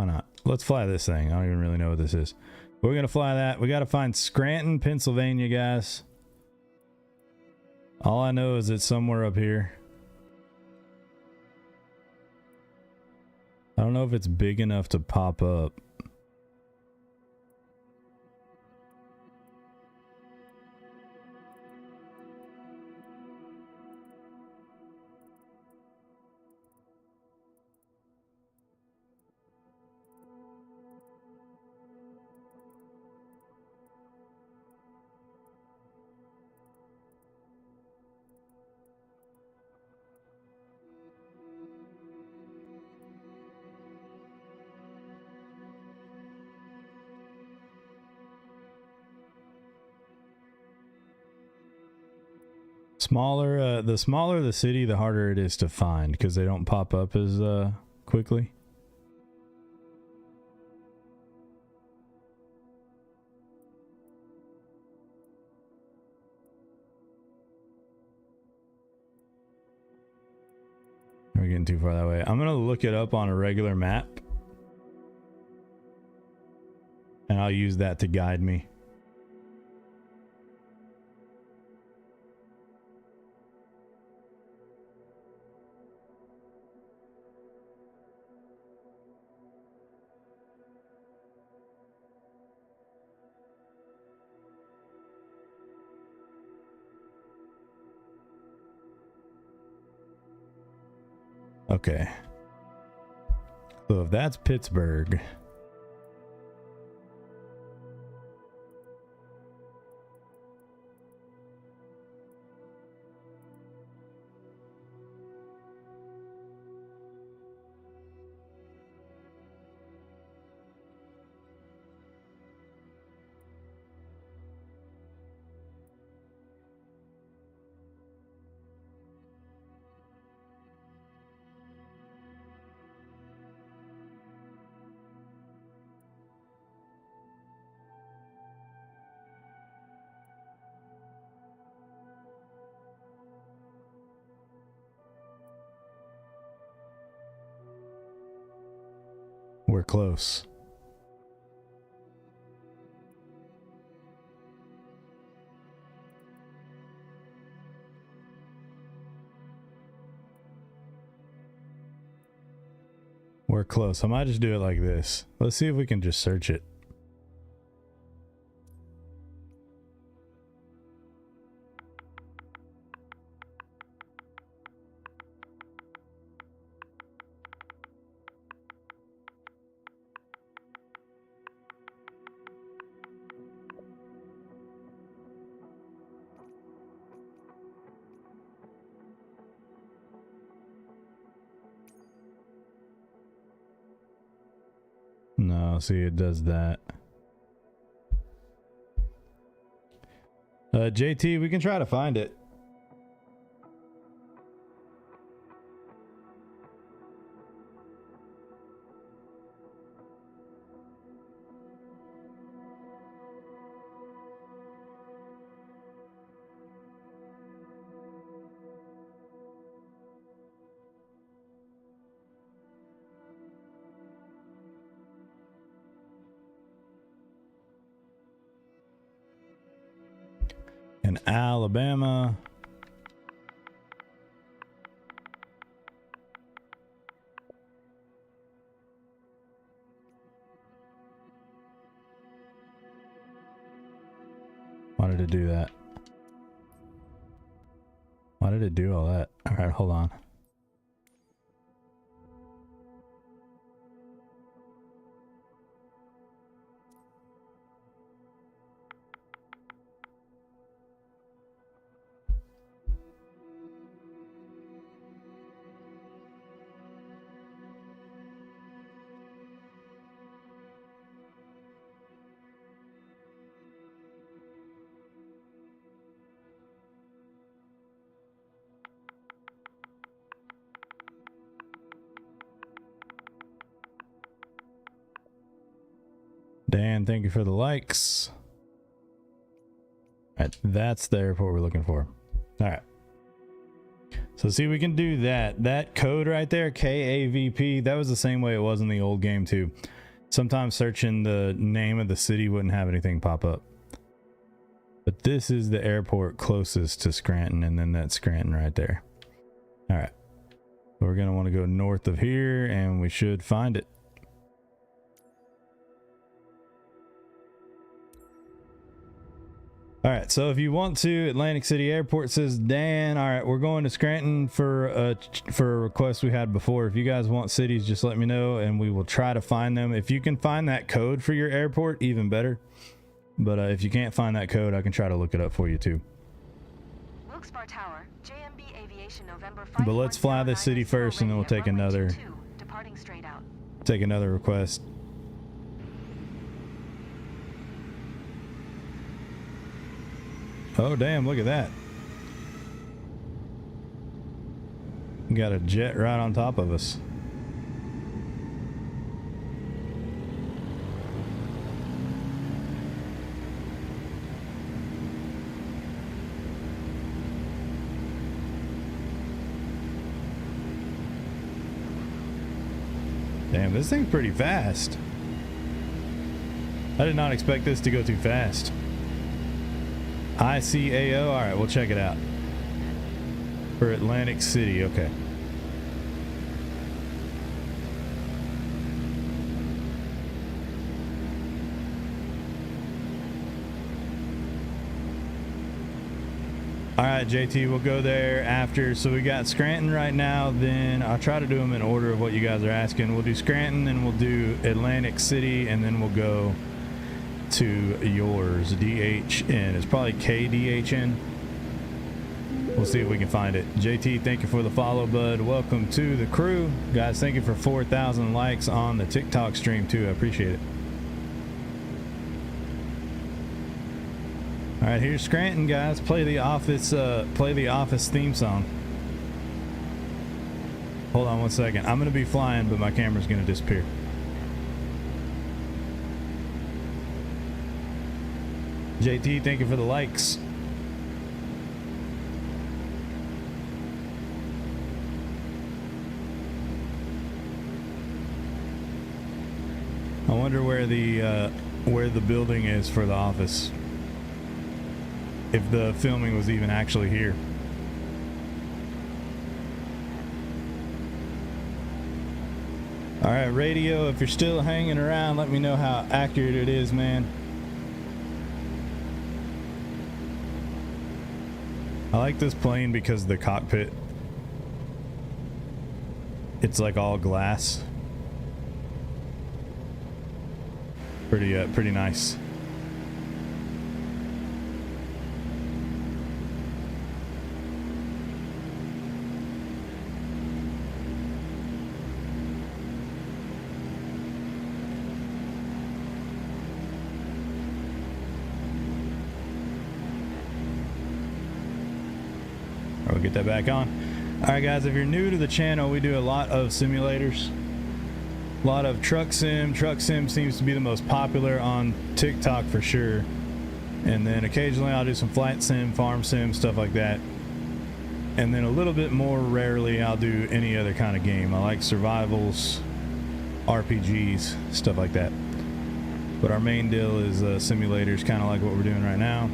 not? Let's fly this thing. I don't even really know what this is. We're gonna fly that. We gotta find Scranton, Pennsylvania, guys. All I know is it's somewhere up here. I don't know if it's big enough to pop up. The smaller the city, the harder it is to find because they don't pop up as quickly. We're getting too far that way. I'm gonna look it up on a regular map and I'll use that to guide me. Okay. So if that's Pittsburgh. We're close. We're close. I might just do it like this. Let's see if we can just search it. No, see, it does that. JT, we can try to find it. In Alabama. Why did it do that? Why did it do all that? All right, hold on. Dan, thank you for the likes. All right, that's the airport we're looking for. All right. So see, we can do that. That code right there, KAVP, that was the same way it was in the old game too. Sometimes searching the name of the city wouldn't have anything pop up. But this is the airport closest to Scranton, and then that's Scranton right there. All right. We're going to want to go north of here, and we should find it. All right, so if you want to, Atlantic City Airport says Dan. All right, we're going to Scranton for a request we had before. If you guys want cities, just let me know, and we will try to find them. If you can find that code for your airport, even better. But if you can't find that code, I can try to look it up for you too. Wilkes-Barre Tower, JMB Aviation, November 5. But let's fly this city first, and then we'll take another. Departing straight out. Take another request. Oh, damn, look at that. We got a jet right on top of us. Damn, this thing's pretty fast. I did not expect this to go too fast. ICAO, all right, we'll check it out. For Atlantic City, okay. All right, JT, we'll go there after. So we got Scranton right now. Then I'll try to do them in order of what you guys are asking. We'll do Scranton, then we'll do Atlantic City, and then we'll go to yours, DHN. It's probably KDHN. We'll see if we can find it. JT, thank you for the follow, bud. Welcome to the crew. Guys, thank you for 4,000 likes on the TikTok stream, too. I appreciate it. All right, here's Scranton, guys. Play the Office theme song. Hold on one second. I'm going to be flying, but my camera's going to disappear. JT, thank you for the likes. I wonder where the building is for the office. If the filming was even actually here. All right, radio, if you're still hanging around, let me know how accurate it is, man. I like this plane because the cockpit, it's like all glass. Pretty nice. We'll get that back on. All right, guys, if you're new to the channel, we do a lot of simulators. A lot of truck sim. Truck sim seems to be the most popular on TikTok for sure. And then occasionally I'll do some flight sim, farm sim, stuff like that. And then a little bit more rarely I'll do any other kind of game. I like survivals, RPGs, stuff like that. But our main deal is simulators, kind of like what we're doing right now.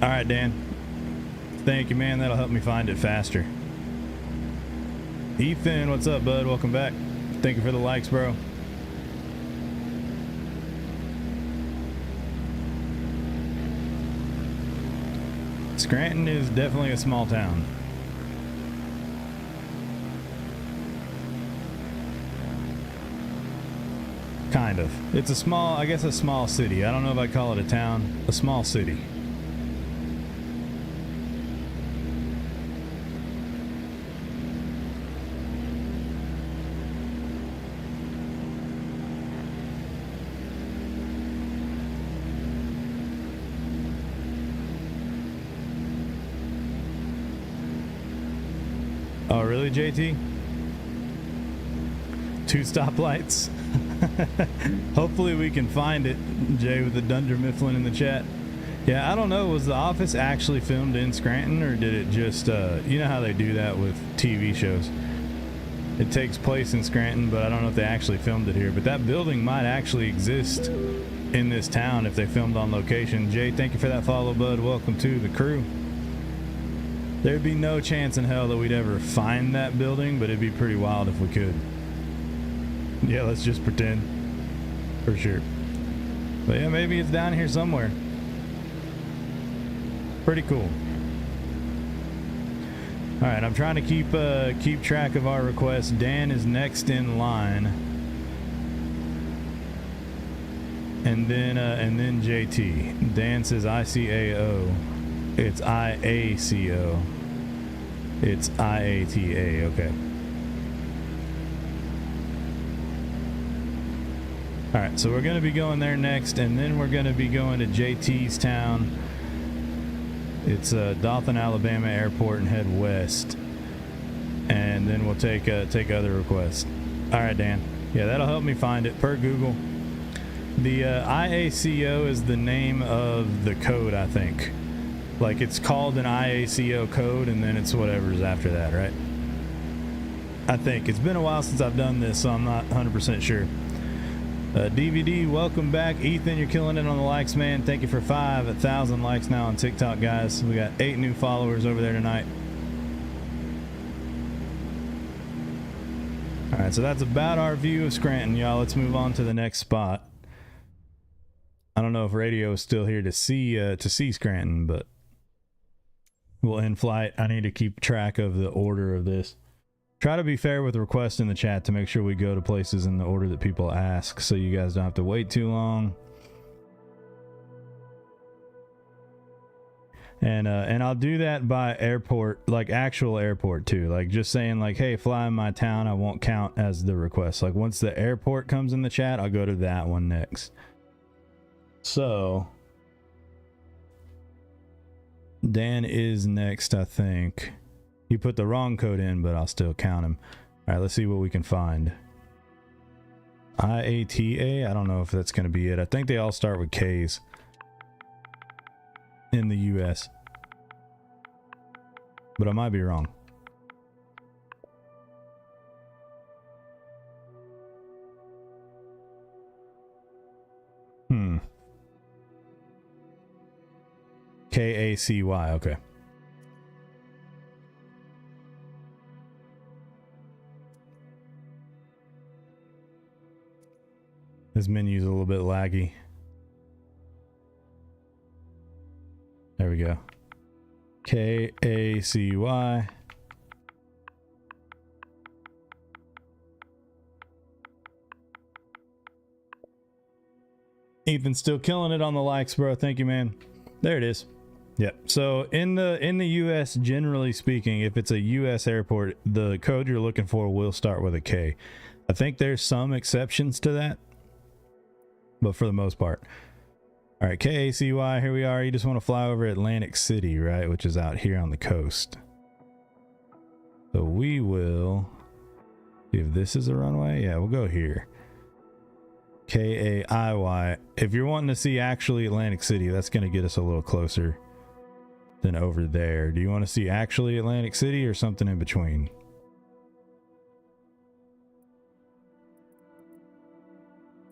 All right, Dan. Thank you, man. That'll help me find it faster. Ethan, what's up, bud? Welcome back. Thank you for the likes, bro. Scranton is definitely a small town. Kind of. It's a small, I guess a small city. I don't know if I call it a town. A small city. Oh, really, JT? 2 stoplights? Hopefully we can find it, Jay, with the Dunder Mifflin in the chat. Yeah, I don't know. Was The Office actually filmed in Scranton, or did it just, you know how they do that with TV shows? It takes place in Scranton, but I don't know if they actually filmed it here. But that building might actually exist in this town if they filmed on location. Jay, thank you for that follow, bud. Welcome to the crew. There'd be no chance in hell that we'd ever find that building, but it'd be pretty wild if we could. Yeah, let's just pretend. For sure. But yeah, maybe it's down here somewhere. Pretty cool. Alright, I'm trying to keep track of our requests. Dan is next in line. And then JT. Dan says ICAO. It's IACO. It's IATA, okay. Alright, so we're going to be going there next, and then we're going to be going to JT's town. It's Dothan, Alabama Airport, and head west. And then we'll take other requests. Alright, Dan. Yeah, that'll help me find it per Google. The IACO is the name of the code, I think. Like, it's called an IACO code, and then it's whatever's after that, right? I think. It's been a while since I've done this, so I'm not 100% sure. DVD, welcome back. Ethan, you're killing it on the likes, man. Thank you for 5,000 likes now on TikTok, guys. We got 8 new followers over there tonight. All All right, so that's about our view of Scranton, y'all. Let's move on to the next spot. I don't know if radio is still here to see Scranton, but we'll end flight. I need to keep track of the order of this. Try to be fair with requests in the chat to make sure we go to places in the order that people ask, so you guys don't have to wait too long. And I'll do that by airport, like actual airport too. Like just saying like, hey, fly in my town, I won't count as the request. Like once the airport comes in the chat, I'll go to that one next. So Dan is next, I think. He put the wrong code in, but I'll still count him. All right, let's see what we can find. IATA, I don't know if that's going to be it. I think they all start with K's in the US, but I might be wrong. KACY, okay. This menu's a little bit laggy. There we go. KACY. Ethan's still killing it on the likes, bro. Thank you, man. There it is. Yep. So in the US, generally speaking, if it's a US airport, the code you're looking for will start with a K. I think there's some exceptions to that, but for the most part. All right, KACY, here we are. You just want to fly over Atlantic City, right? Which is out here on the coast. So we will see if this is a runway. Yeah, we'll go here. KAIY. If you're wanting to see actually Atlantic City, that's going to get us a little closer than over there. Do you want to see actually Atlantic City or something in between?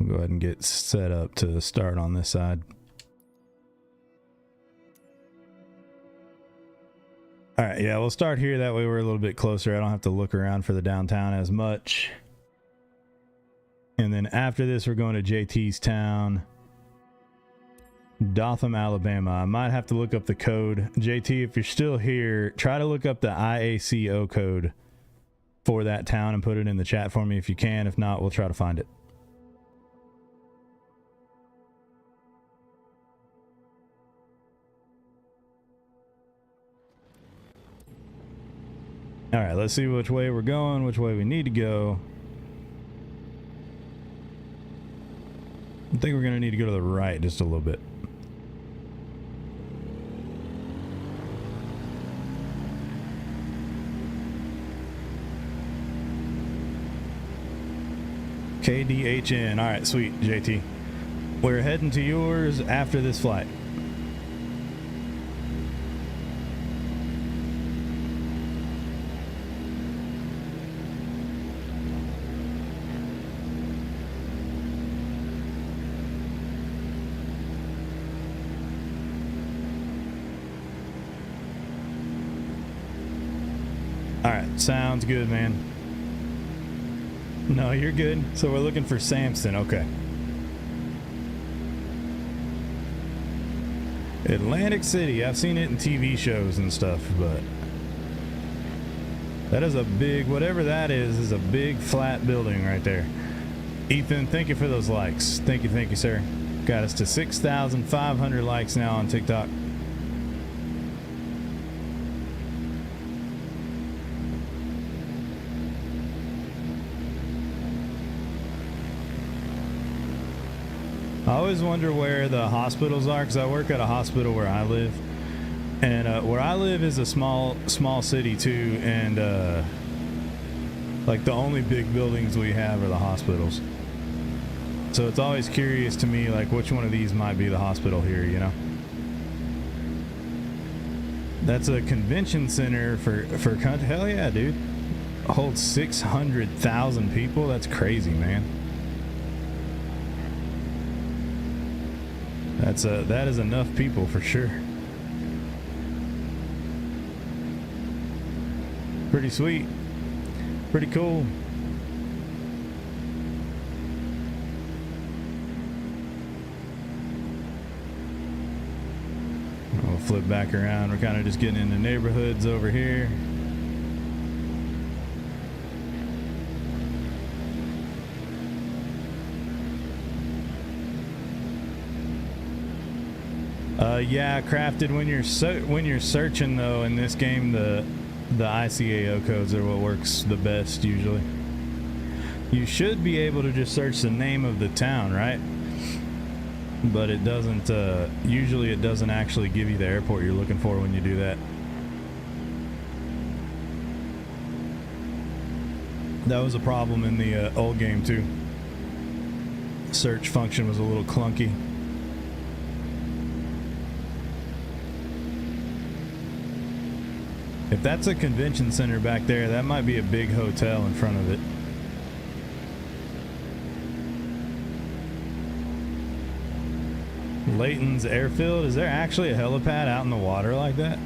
We'll go ahead and get set up to start on this side. All right, yeah, we'll start here. That way we're a little bit closer. I don't have to look around for the downtown as much. And then after this, we're going to JT's town, Dothan, Alabama. I might have to look up the code. JT, if you're still here, try to look up the IACO code for that town and put it in the chat for me if you can. If not, we'll try to find it. All right, let's see which way we're going, which way we need to go. I think we're going to need to go to the right just a little bit. KDHN. All right, sweet, JT. We're heading to yours after this flight. All right, sounds good, man. No, you're good. So we're looking for Samson. Okay. Atlantic City. I've seen it in TV shows and stuff, but that is a big, whatever that is a big flat building right there. Ethan, thank you for those likes. Thank you, sir. Got us to 6,500 likes now on TikTok. I always wonder where the hospitals are, because I work at a hospital where I live, and where I live is a small city too, and like the only big buildings we have are the hospitals. So it's always curious to me, like which one of these might be the hospital here, you know? That's a convention center for country. Hell yeah, dude! Holds 600,000 people. That's crazy, man. That is enough people for sure. Pretty sweet. Pretty cool. flip back around. We're kind of just getting into neighborhoods over here. Yeah, Crafted, when you're searching though in this game, the ICAO codes are what works the best usually. You should be able to just search the name of the town, right? But it doesn't, usually it doesn't actually give you the airport you're looking for when you do that. That was a problem in the old game too. Search function was a little clunky. If that's a convention center back there, that might be a big hotel in front of it. Layton's Airfield. Is there actually a helipad out in the water like that?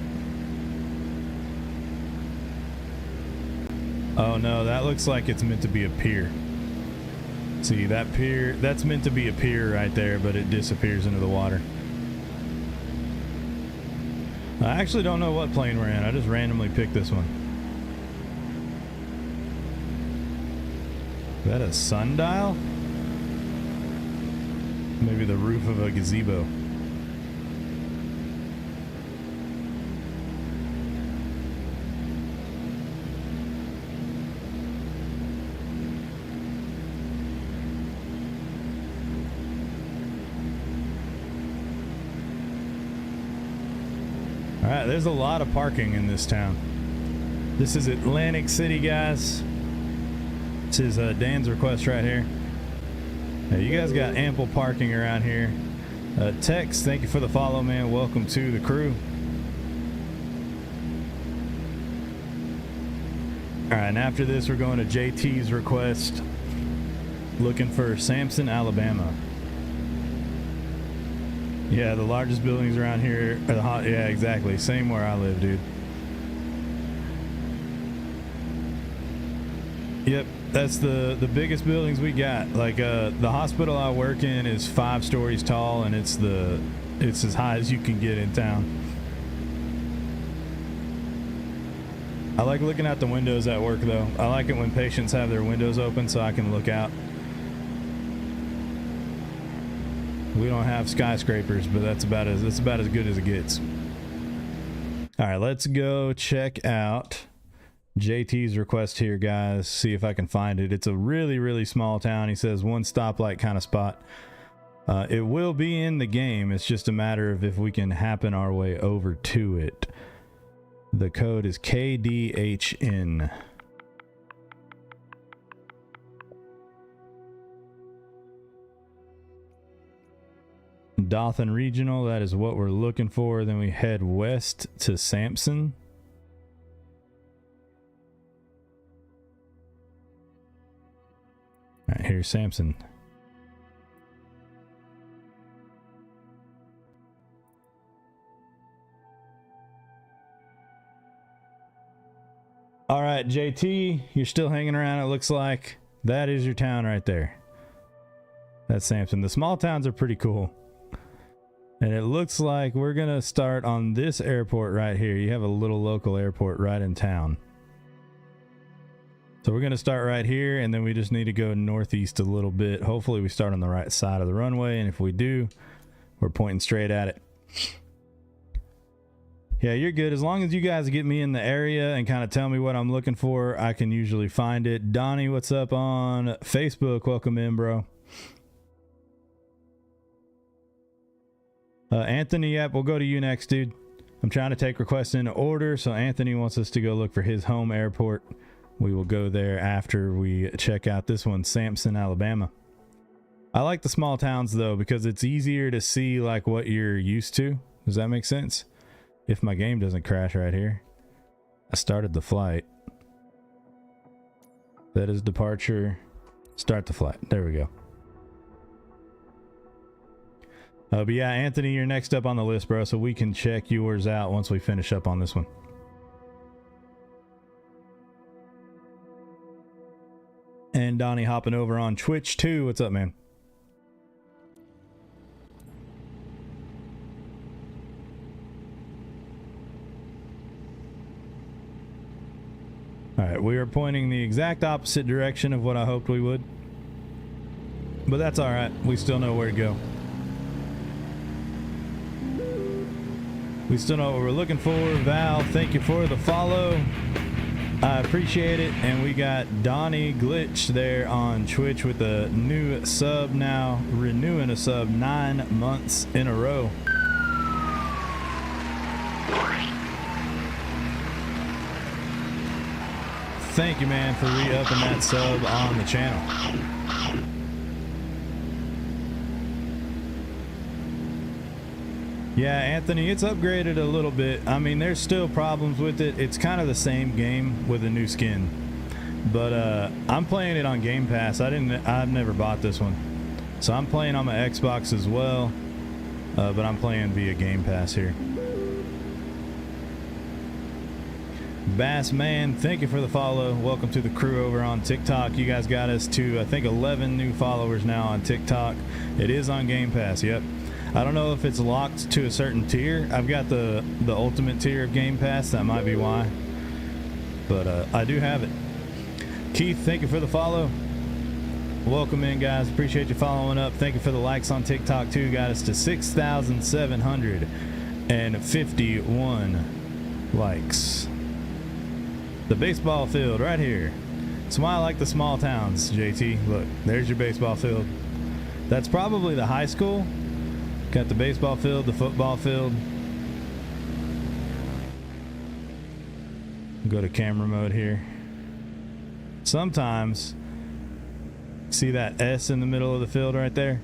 Oh no, that looks like it's meant to be a pier. See, that pier, that's meant to be a pier right there, but it disappears into the water. I actually don't know what plane we're in. I just randomly picked this one. Is that a sundial? Maybe the roof of a gazebo. All right, there's a lot of parking in this town. This is Atlantic City, guys. This is Dan's request right here. Now, you guys got ample parking around here. Tex, thank you for the follow, man. Welcome to the crew. All right, and after this, we're going to JT's request. Looking for Samson, Alabama. Yeah, the largest buildings around here are the hot. Yeah, exactly. Same where I live, dude. Yep, that's the biggest buildings we got. Like the hospital I work in is 5 stories tall, and it's as high as you can get in town. I like looking out the windows at work though. I like it when patients have their windows open so I can look out. We don't have skyscrapers, but that's about as good as it gets. All right, let's go check out JT's request here, guys. See if I can find it. It's a really, really small town. He says one stoplight kind of spot. It will be in the game. It's just a matter of if we can happen our way over to it. The code is KDHN. Dothan Regional, that is what we're looking for. Then we head west to Samson. All right, here's Samson. All right, JT, you're still hanging around, it looks like. That is your town right there. That's Samson. The small towns are pretty cool. And it looks like we're going to start on this airport right here. You have a little local airport right in town. So we're going to start right here, and then we just need to go northeast a little bit. Hopefully we start on the right side of the runway, and if we do, we're pointing straight at it. Yeah, you're good. As long as you guys get me in the area and kind of tell me what I'm looking for, I can usually find it. Donnie, what's up on Facebook? Welcome in, bro. Anthony, yep, we'll go to you next, dude. I'm trying to take requests in order, so Anthony wants us to go look for his home airport. We will go there after we check out this one, Samson, Alabama. I like the small towns, though, because it's easier to see like what you're used to. Does that make sense? If my game doesn't crash right here. I started the flight. That is departure. Start the flight. There we go. But yeah, Anthony, you're next up on the list, bro, so we can check yours out once we finish up on this one. And Donnie hopping over on Twitch too. What's up, man? All right, we are pointing the exact opposite direction of what I hoped we would. But that's all right. We still know where to go. We still know what we're looking for. Val, thank you for the follow. I appreciate it. And we got Donnie Glitch there on Twitch with a new sub now, renewing a sub 9 months in a row. Thank you, man, for re-upping that sub on the channel. Yeah, Anthony, it's upgraded a little bit. I mean, there's still problems with it. It's kind of the same game with a new skin. But I'm playing it on Game Pass. I've never bought this one. So I'm playing on my Xbox as well. But I'm playing via Game Pass here. Bass Man, thank you for the follow. Welcome to the crew over on TikTok. You guys got us to, I think, 11 new followers now on TikTok. It is on Game Pass, yep. I don't know if it's locked to a certain tier. I've got the ultimate tier of Game Pass. That might be why. But I do have it. Keith, thank you for the follow. Welcome in, guys. Appreciate you following up. Thank you for the likes on TikTok, too. Got us to 6,751 likes. The baseball field right here. Smile like the small towns, JT. Look, there's your baseball field. That's probably the high school. Got the baseball field, the football field. Go to camera mode here. Sometimes, see that S in the middle of the field right there?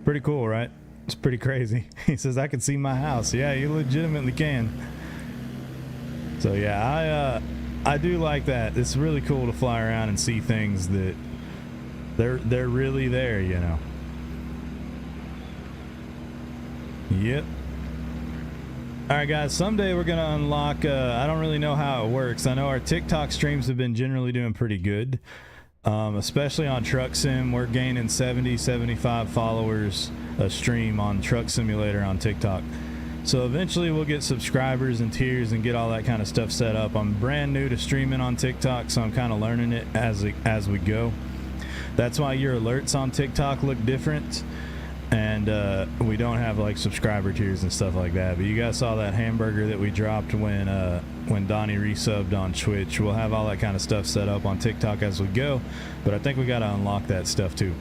Pretty cool, right? It's pretty crazy. He says, I can see my house. Yeah, you legitimately can. So yeah, I do like that. It's really cool to fly around and see things that they're really there, you know. Yep. Alright guys, someday we're gonna unlock I don't really know how it works. I know our TikTok streams have been generally doing pretty good, especially on Truck Sim. We're gaining 70-75 followers a stream on Truck Simulator on TikTok. So eventually we'll get subscribers and tiers and get all that kind of stuff set up. I'm brand new to streaming on TikTok, so I'm kind of learning it as we go. That's why your alerts on TikTok look different. And we don't have like subscriber tiers and stuff like that. But you guys saw that hamburger that we dropped when Donnie resubbed on Twitch. We'll have all that kind of stuff set up on TikTok as we go. But I think we got to unlock that stuff too.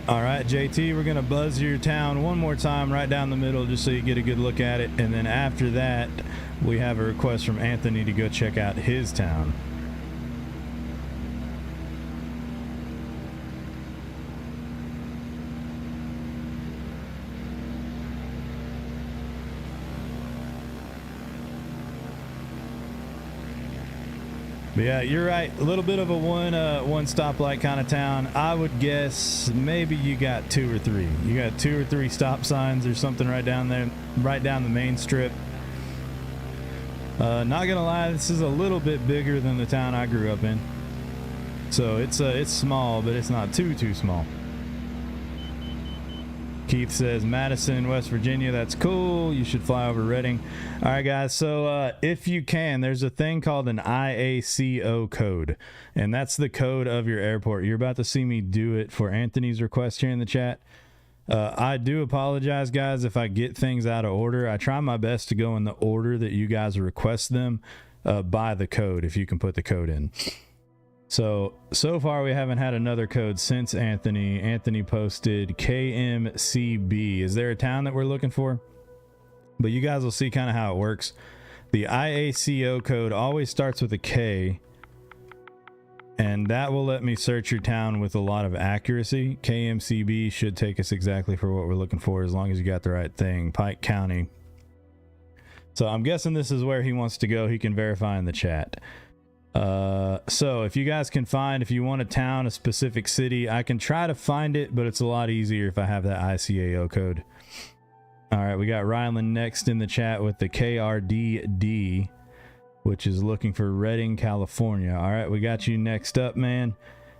All right, JT, we're going to buzz your town one more time right down the middle just so you get a good look at it. And then after that, we have a request from Anthony to go check out his town. But yeah, you're right. A little bit of a one stoplight kind of town. I would guess maybe you got 2 or 3. You got 2 or 3 stop signs or something right down there, right down the main strip. Not gonna lie, this is a little bit bigger than the town I grew up in. So it's small, but it's not too small. Keith says Madison, West Virginia. That's cool. You should fly over Reading. All right, guys. So if you can, there's a thing called an IACO code, and that's the code of your airport. You're about to see me do it for Anthony's request here in the chat. I do apologize, guys, if I get things out of order. I try my best to go in the order that you guys request them by the code, if you can put the code in. So far we haven't had another code since Anthony. Anthony posted KMCB. Is there a town that we're looking for? But you guys will see kind of how it works. The IACO code always starts with a K, and that will let me search your town with a lot of accuracy. KMCB should take us exactly for what we're looking for as long as you got the right thing. Pike County. So I'm guessing this is where he wants to go. He can verify in the chat. So if you guys can find, if you want a town, a specific city, I can try to find it, but it's a lot easier if I have that ICAO code. All right, we got Ryland next in the chat with the KRDD, which is looking for Redding, California. All right, we got you next up, man.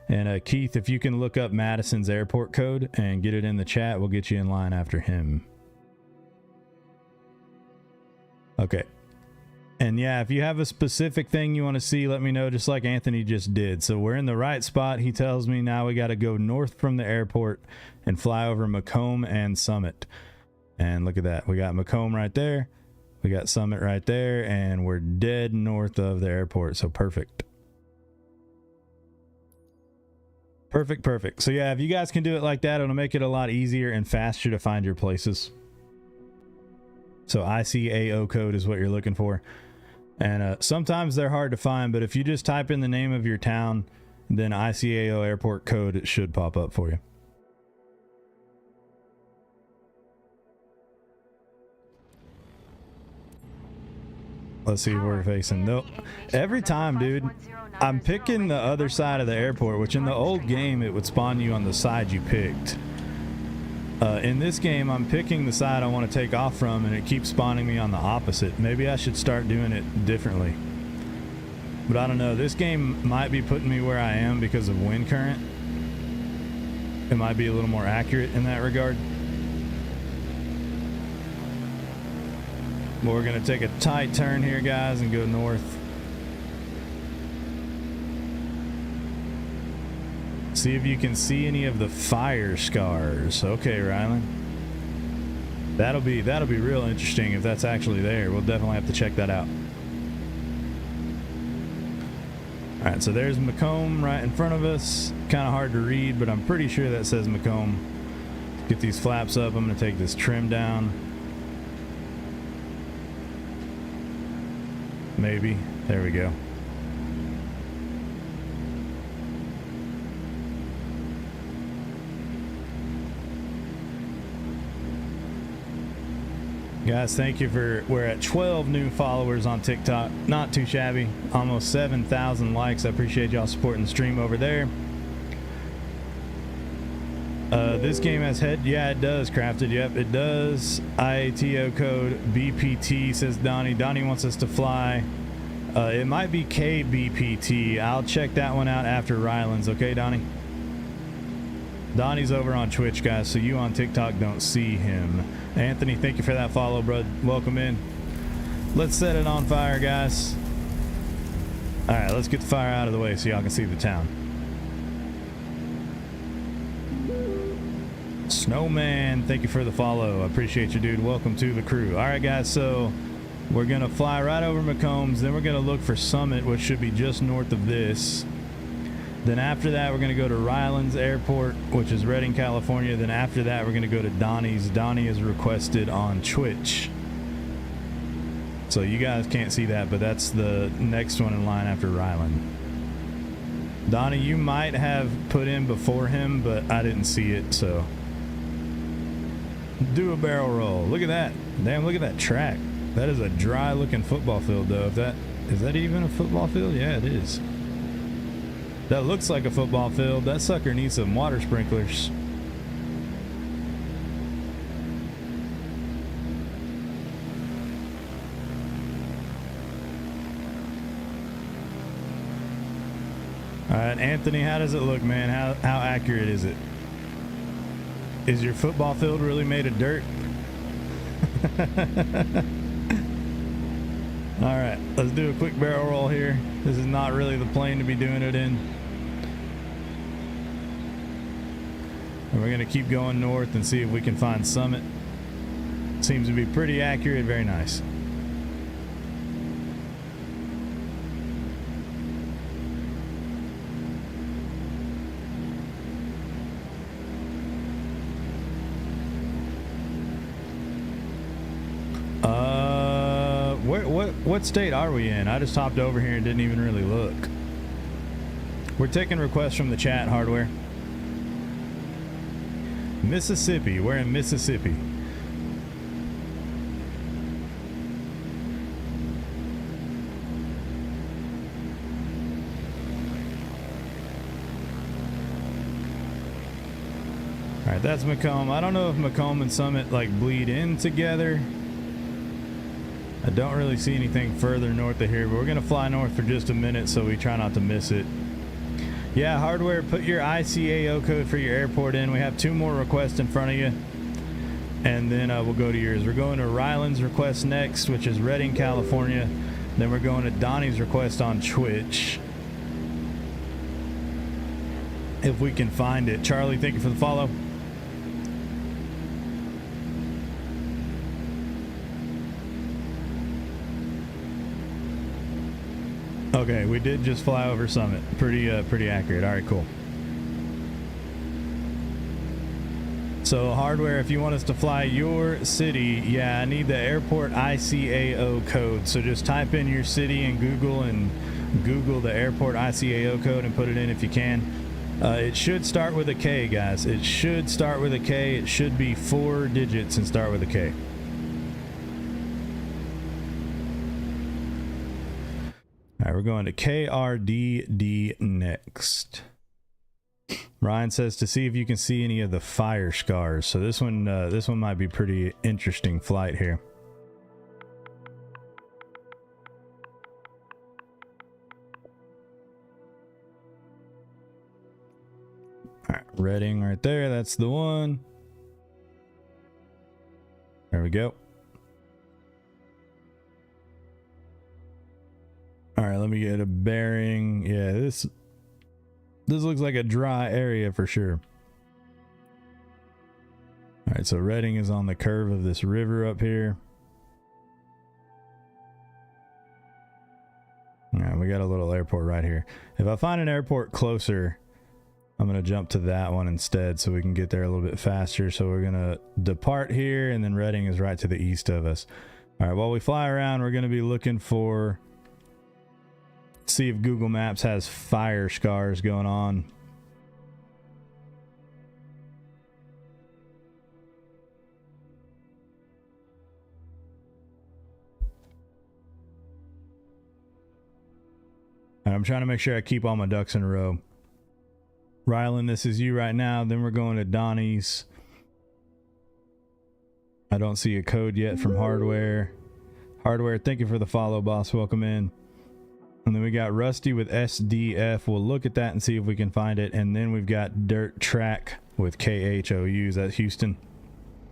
And Keith, if you can look up Madison's airport code and get it in the chat, we'll get you in line after him. Okay. And yeah, if you have a specific thing you want to see, let me know, just like Anthony just did. So we're in the right spot. He tells me now we got to go north from the airport and fly over Macomb and Summit. And look at that. We got Macomb right there. We got Summit right there. And we're dead north of the airport. So perfect. Perfect, perfect. So yeah, if you guys can do it like that, it'll make it a lot easier and faster to find your places. So ICAO code is what you're looking for. And sometimes they're hard to find, but if you just type in the name of your town, then ICAO airport code, it should pop up for you. Let's see where we're facing. Nope. Every time, dude, I'm picking the other side of the airport, which in the old game, it would spawn you on the side you picked. In this game, I'm picking the side I want to take off from, and it keeps spawning me on the opposite. Maybe I should start doing it differently. But I don't know. This game might be putting me where I am because of wind current. It might be a little more accurate in that regard. But we're going to take a tight turn here, guys, and go north. See if you can see any of the fire scars. Okay, Rylan. That'll be real interesting if that's actually there. We'll definitely have to check that out. All right, so there's Macomb right in front of us. Kind of hard to read, but I'm pretty sure that says Macomb. Get these flaps up. I'm going to take this trim down. Maybe. There we go. Guys, thank you we're at 12 new followers on TikTok. Not too shabby. Almost 7,000 likes. I appreciate y'all supporting the stream over there. This game has head. Yeah, it does, Crafted. Yep, it does. IATO code BPT, says Donnie. Donnie wants us to fly. It might be KBPT. I'll check that one out after Rylands. Okay, Donnie? Donnie's over on Twitch, guys, so you on TikTok don't see him. Anthony, thank you for that follow, bro. Welcome in. Let's set it on fire, guys. All right, let's get the fire out of the way so y'all can see the town. Snowman, thank you for the follow. I appreciate you, dude. Welcome to the crew. All right, guys, so we're going to fly right over McCombs. Then we're going to look for Summit, which should be just north of this. Then after that, we're going to go to Rylands Airport, which is Redding, California. Then after that, we're going to go to Donnie's. Donnie is requested on Twitch. So you guys can't see that, but that's the next one in line after Ryland. Donnie, you might have put in before him, but I didn't see it, so. Do a barrel roll. Look at that. Damn, look at that track. That is a dry looking football field, though. Is that even a football field? Yeah, it is. That looks like a football field. That sucker needs some water sprinklers. All right, Anthony, how does it look, man? How accurate is it? Is your football field really made of dirt? All right, let's do a quick barrel roll here. This is not really the plane to be doing it in. And we're going to keep going north and see if we can find Summit. Seems to be pretty accurate. Very nice. What state are we in? I just hopped over here and didn't even really look. We're taking requests from the chat, Hardware. Mississippi. We're in Mississippi. All right, that's Macomb. I don't know if Macomb and Summit like bleed in together. I don't really see anything further north of here, but we're going to fly north for just a minute so we try not to miss it. Yeah, Hardware, put your ICAO code for your airport in. We have 2 more requests in front of you. and then we'll go to yours. We're going to Ryland's request next, which is Redding, California. Then we're going to Donnie's request on Twitch, if we can find it. Charlie, thank you for the follow. Okay, we did just fly over Summit. Pretty accurate. All right, cool. So hardware, if you want us to fly your city, yeah, I need the airport ICAO code. So just type in your city in Google and Google the airport ICAO code and put it in if you can. It should start with a K, guys. It should start with a K. It should be 4 digits and start with a K. All right, we're going to KRDD next. Ryan says to see if you can see any of the fire scars. So this one might be pretty interesting flight here. All right, Redding right there. That's the one. There we go. All right, let me get a bearing. Yeah, this looks like a dry area for sure. All right, so Redding is on the curve of this river up here. All right, we got a little airport right here. If I find an airport closer, I'm going to jump to that one instead so we can get there a little bit faster. So we're going to depart here, and then Redding is right to the east of us. All right, while we fly around, we're going to be looking for... see if Google Maps has fire scars going on. And I'm trying to make sure I keep all my ducks in a row. Ryland, this is you right now. Then we're going to Donnie's. I don't see a code yet from Hardware. Hardware, thank you for the follow, boss. Welcome in. And then we got Rusty with SDF. We'll look at that and see if we can find it. And then we've got Dirt Track with KHOU. Is that Houston?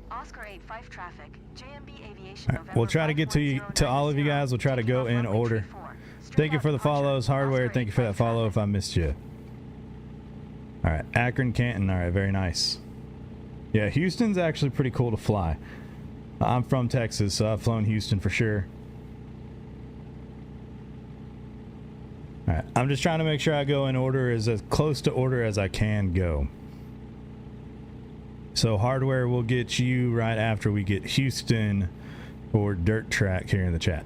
Oscar 85 traffic. JMB Aviation. All right, we'll try to get to all of you guys. We'll try to go in order. Thank you for the follows. Hardware, thank you for that follow if I missed you. All right, Akron, Canton. All right, very nice. Yeah, Houston's actually pretty cool to fly. I'm from Texas, so I've flown Houston for sure. All right, I'm just trying to make sure I go in order, as close to order as I can go. So Hardware will get you right after we get Houston for Dirt Track here in the chat.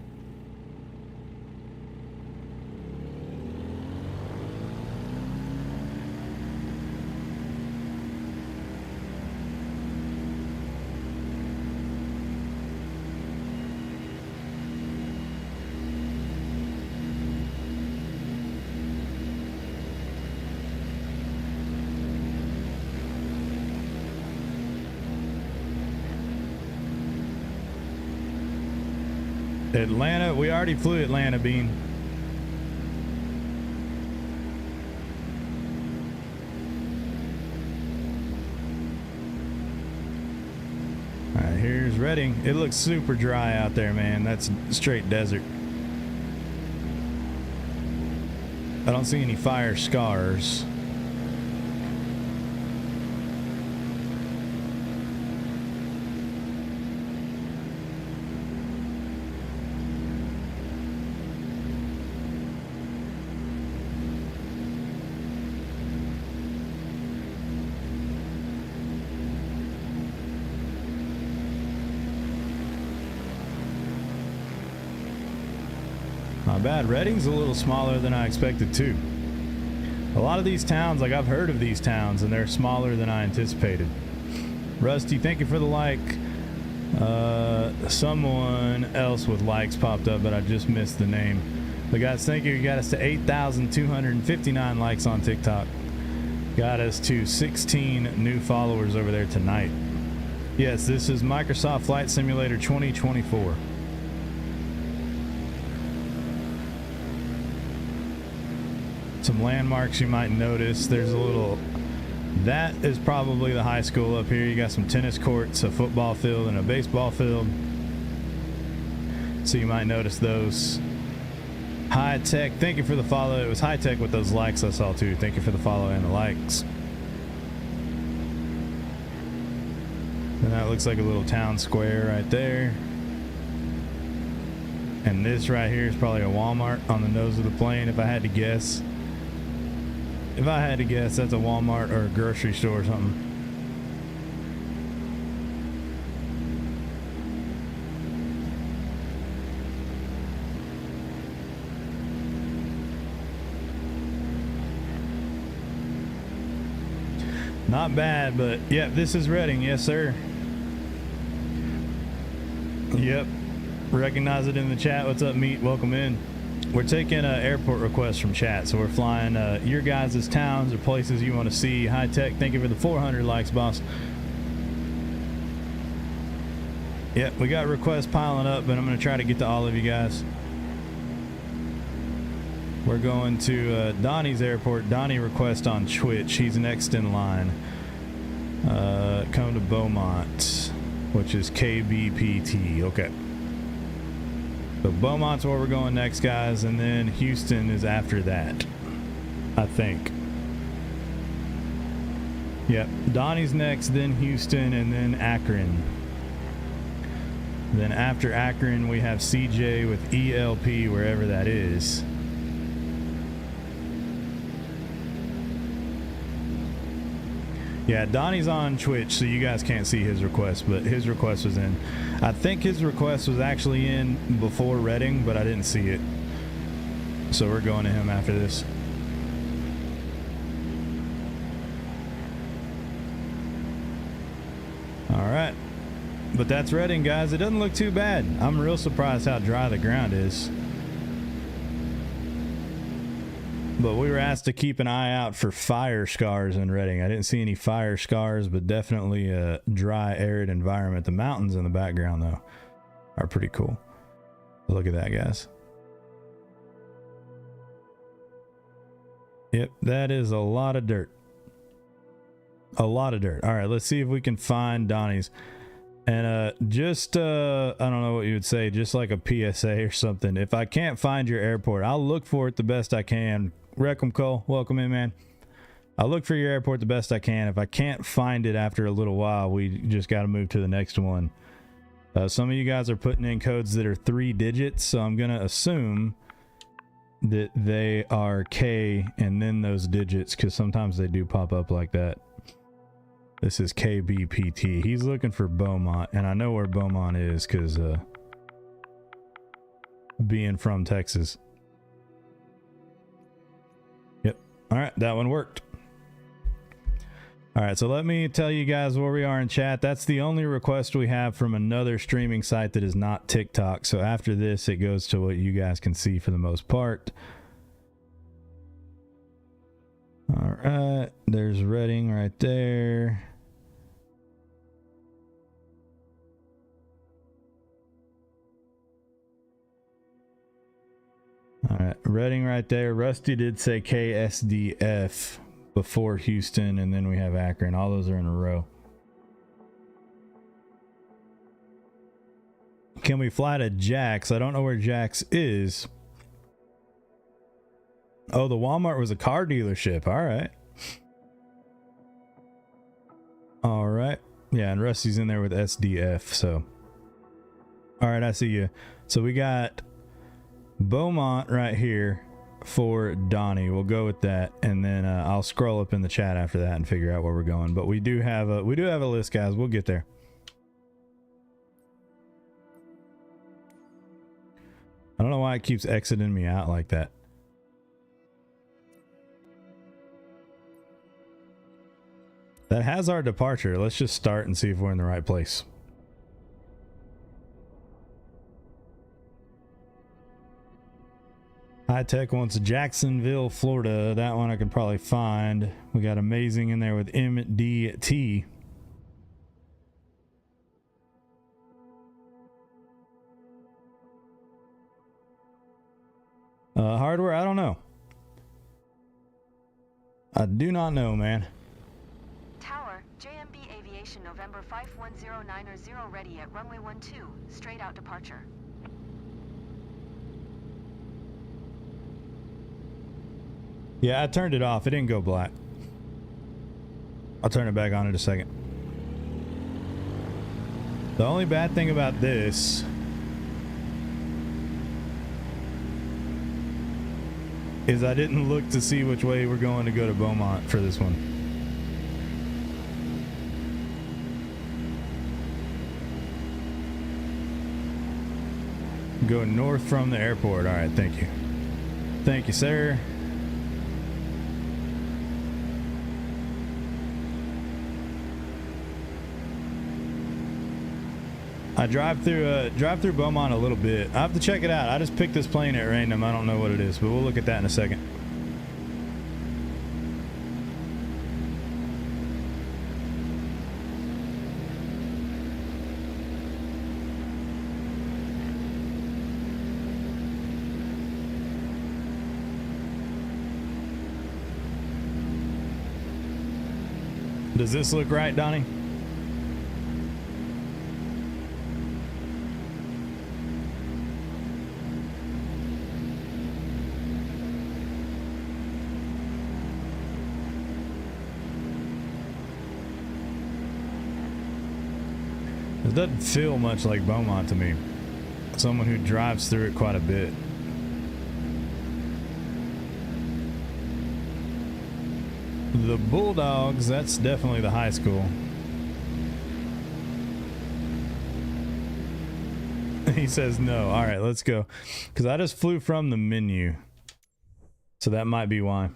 Atlanta, we already flew Atlanta, Bean. All right, here's Redding. It looks super dry out there, man. That's straight desert. I don't see any fire scars. Not bad. Redding's a little smaller than I expected too. A lot of these towns, like I've heard of these towns, and they're smaller than I anticipated. Rusty, thank you for the like. Someone else with likes popped up, but I just missed the name. But guys, thank you. You got us to 8,259 likes on TikTok. Got us to 16 new followers over there tonight. Yes, this is Microsoft Flight Simulator 2024. Some landmarks you might notice. There's a little That is probably the high school up here. You got some tennis courts, a football field, and a baseball field. So you might notice those. High Tech, thank you for the follow. It was High Tech with those likes I saw too. Thank you for the follow and the likes. And that looks like a little town square right there. And this right here is probably a Walmart on the nose of the plane, if I had to guess. If I had to guess, that's a Walmart or a grocery store or something. Not bad, but yeah, this is Reading. Yes, sir. Yep. Recognize it in the chat. What's up, Meat? Welcome in. We're taking airport requests from chat, so we're flying your guys' towns or places you want to see. High Tech, thank you for the 400 likes, boss. Yep, we got requests piling up, but I'm going to try to get to all of you guys. We're going to Donnie's airport. Donnie request on Twitch. He's next in line. Come to Beaumont, which is KBPT. Okay. So Beaumont's where we're going next, guys, and then Houston is after that, I think. Yep, Donnie's next, then Houston, and then Akron. Then after Akron, we have CJ with ELP, wherever that is. Yeah, Donnie's on Twitch, so you guys can't see his request, but his request was in. I think his request was actually in before Reading, but I didn't see it. So we're going to him after this. All right. But that's Reading, guys. It doesn't look too bad. I'm real surprised how dry the ground is. But we were asked to keep an eye out for fire scars in Reading. I didn't see any fire scars, but definitely a dry, arid environment. The mountains in the background, though, are pretty cool. Look at that, guys. Yep, that is a lot of dirt. A lot of dirt. All right, let's see if we can find Donnie's. And just, I don't know what you would say, just like a PSA or something. If I can't find your airport, I'll look for it the best I can. Reckham Cole, welcome in, man. I'll look for your airport the best I can. If I can't find it after a little while, we just got to move to the next one. Some of you guys are putting in codes that are 3 digits, so I'm going to assume that they are K and then those digits, because sometimes they do pop up like that. This is KBPT. He's looking for Beaumont, and I know where Beaumont is because being from Texas. Yep. All right, that one worked. All right, so let me tell you guys where we are in chat. That's the only request we have from another streaming site that is not TikTok. So after this, it goes to what you guys can see for the most part. All right, there's Reading right there. All right, Reading right there. Rusty did say KSDF before Houston, and then we have Akron. All those are in a row. Can we fly to Jax? I don't know where Jax is. Oh, the Walmart was a car dealership. All right. All right. Yeah, and Rusty's in there with SDF, so. All right, I see you. So we got Beaumont right here for Donnie. We'll go with that, and then I'll scroll up in the chat after that and figure out where we're going. But we do have a list, guys. We'll get there. I don't know why it keeps exiting me out like that. That has our departure. Let's just start and see if we're in the right place. High Tech wants Jacksonville, Florida. That one I could probably find. We got Amazing in there with MDT. Hardware, I don't know. I do not know, man. destination November 5109 ready at runway 12, straight out departure. Yeah, I turned it off. It didn't go black. I'll turn it back on in a second. The only bad thing about this is I didn't look to see which way we're going to go to Beaumont for this one. Go north from the airport. All right, thank you. Thank you, sir. I drive through Beaumont a little bit. I have to check it out. I just picked this plane at random. I don't know what it is, but we'll look at that in a second. Does this look right, Donnie? It doesn't feel much like Beaumont to me. Someone who drives through it quite a bit. The Bulldogs, that's definitely the high school. He says no. All right, let's go. Because I just flew from the menu. So that might be why.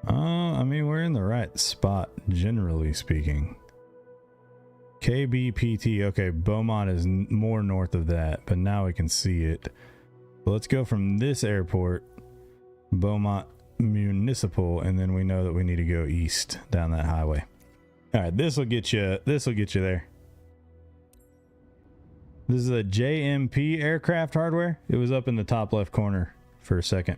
I mean, we're in the right spot, generally speaking. KBPT. Okay, Beaumont is more north of that, but now we can see it. Let's go from this airport, Beaumont Municipal, and then we know that we need to go east down that highway. All right, this will get you. This will get you there. This is a JMP aircraft hardware. It was up in the top left corner for a second.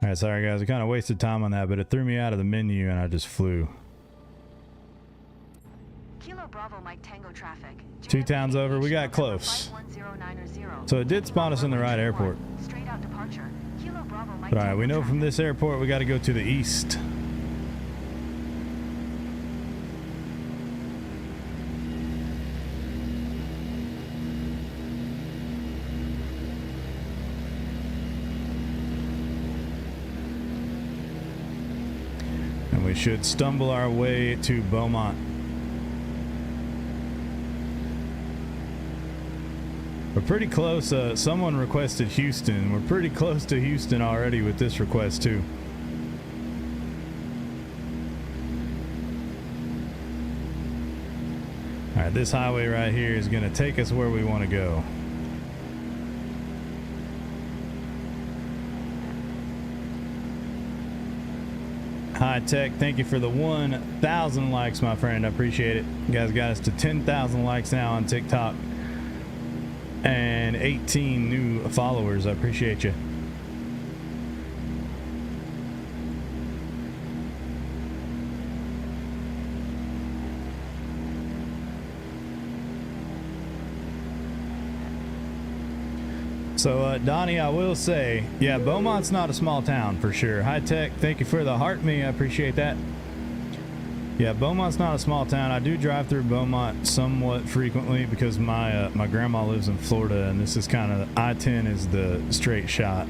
All right, sorry guys, I kind of wasted time on that, but it threw me out of the menu and I just flew. Kilo Bravo Mike Tango traffic. 2 towns over, we got close. So it did spawn us in the right airport. Straight out departure. Kilo Bravo Mike But all right, Tango we know from traffic. this airport we got to go to the east. And we should stumble our way to Beaumont. We're pretty close. Someone requested Houston. We're pretty close to Houston already with this request too. All right, this highway right here is going to take us where we want to go. High Tech, thank you for the 1,000 likes, my friend. I appreciate it. You guys got us to 10,000 likes now on TikTok and 18 new followers. I appreciate you. So, Donnie, I will say, yeah, Beaumont's not a small town for sure. High Tech, thank you for the heart me. I appreciate that. Yeah, Beaumont's not a small town. I do drive through Beaumont somewhat frequently because my my grandma lives in Florida, and this is kind of I-10 is the straight shot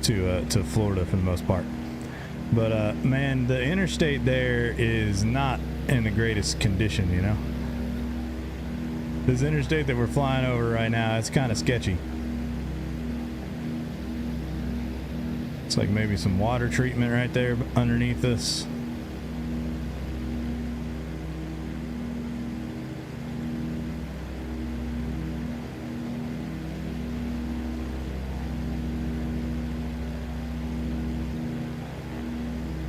to Florida for the most part. But man, the interstate there is not in the greatest condition, you know. This interstate that we're flying over right now, it's kind of sketchy. It's like maybe some water treatment right there underneath us.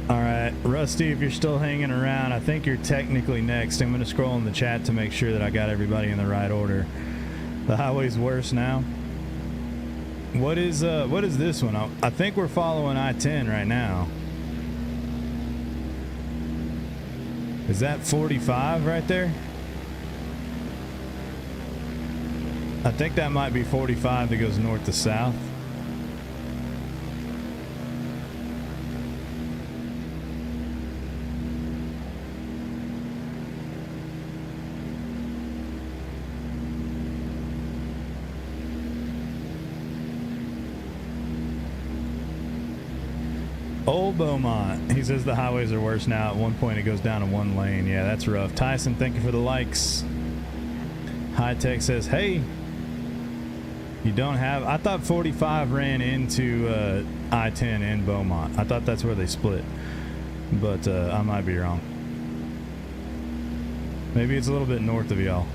All right, right, Rusty, if you're still hanging around, I think you're technically next. I'm going to scroll in the chat to make sure that I got everybody in the right order. The highway's worse now. What is this one? I think we're following I-10 right now. Is that 45 right there? I think that might be 45 that goes north to south. Old Beaumont. He says the highways are worse now. At one point it goes down to one lane. Yeah, that's rough. Tyson, thank you for the likes. High Tech says, hey, you don't have... I thought 45 ran into I-10 in Beaumont. I thought that's where they split. But I might be wrong. Maybe it's a little bit north of y'all.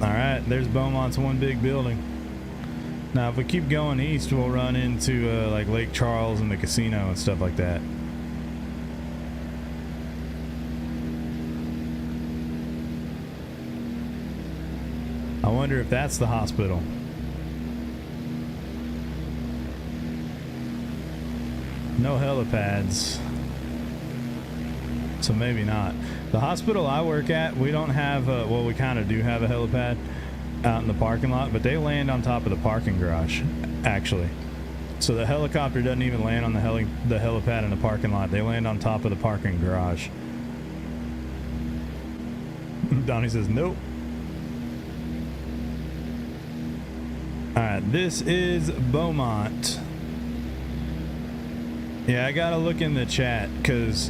Alright, there's Beaumont's one big building. Now, if we keep going east, we'll run into like Lake Charles and the casino and stuff like that. I wonder if that's the hospital. No helipads. So maybe not. The hospital I work at, we don't have well, we kind of do have a helipad out in the parking lot, but they land on top of the parking garage, actually. So the helicopter doesn't even land on the helipad in the parking lot. They land on top of the parking garage. Donnie says nope. Alright, this is Beaumont. Yeah, I gotta look in the chat because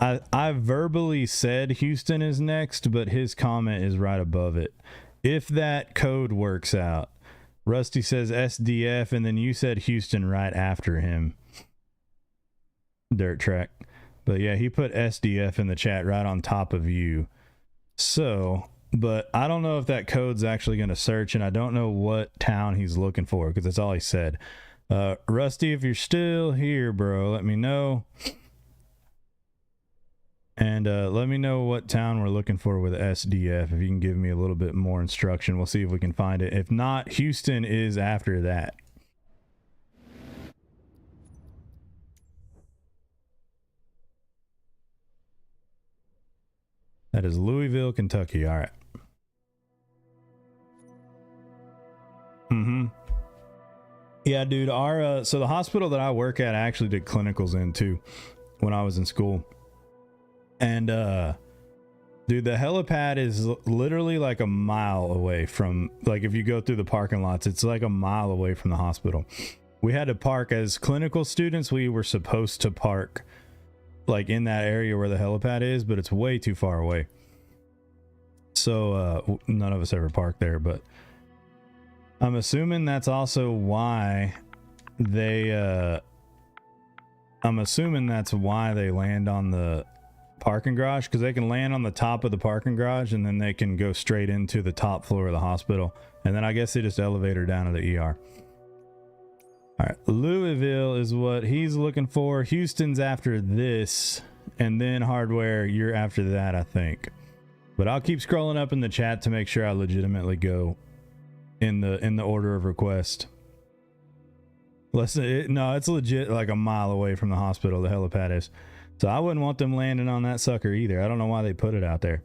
I verbally said Houston is next, but his comment is right above it. If that code works out. Rusty says SDF, and then you said Houston right after him. Dirt Track. But yeah, he put SDF in the chat right on top of you. So, but I don't know if that code's actually going to search, and I don't know what town he's looking for, because that's all he said. Rusty, if you're still here, bro, let me know. And let me know what town we're looking for with SDF. If you can give me a little bit more instruction, we'll see if we can find it. If not, Houston is after that. That is Louisville, Kentucky. All right. Yeah, dude. Our so the hospital that I work at, I actually did clinicals in too when I was in school. And dude, the helipad is literally like a mile away from, like, if you go through the parking lots, it's like a mile away from the hospital. We had to park as clinical students. We were supposed to park like in that area where the helipad is, but it's way too far away. So none of us ever parked there, but I'm assuming that's also why they I'm assuming that's why they land on the parking garage, because they can land on the top of the parking garage and then they can go straight into the top floor of the hospital, and then I guess they just elevator down to the ER. All right, Louisville is what he's looking for. Houston's after this, and then Hardware, you're after that, I think. But I'll keep scrolling up in the chat to make sure I legitimately go in the order of request. No, it's legit like a mile away from the hospital, the helipad is. So I wouldn't want them landing on that sucker either. I don't know why they put it out there.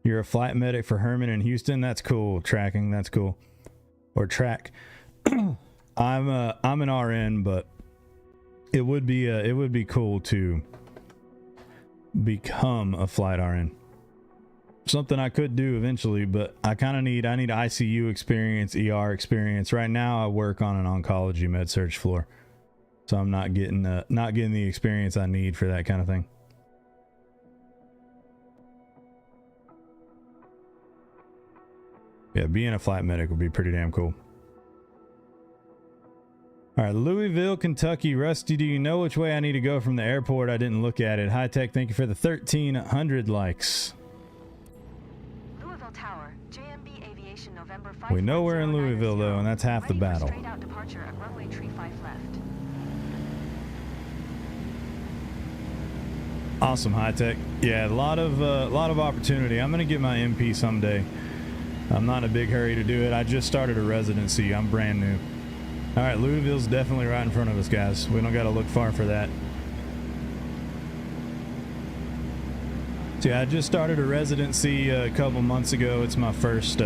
You're a flight medic for Herman in Houston? That's cool. Tracking, that's cool. Or track. I'm an RN, but it would be cool to become a flight RN. Something I could do eventually, but I need ICU experience, ER experience. Right now I work on an oncology med surg floor. So I'm not getting the experience I need for that kind of thing. Yeah, being a flight medic would be pretty damn cool. All right, Louisville, Kentucky. Rusty, do you know which way I need to go from the airport? I didn't look at it. High Tech, thank you for the 1,300 likes. Louisville Tower, JMB Aviation, November 5. We know we're in Louisville though, and that's half the battle. departure at runway 35 left. Awesome, High Tech. Yeah, a lot of opportunity. I'm gonna get my MP someday. I'm not in a big hurry to do it. I just started a residency. I'm brand new. All right, Louisville's definitely right in front of us, guys. We don't got to look far for that. So yeah, I just started a residency a couple months ago. It's my first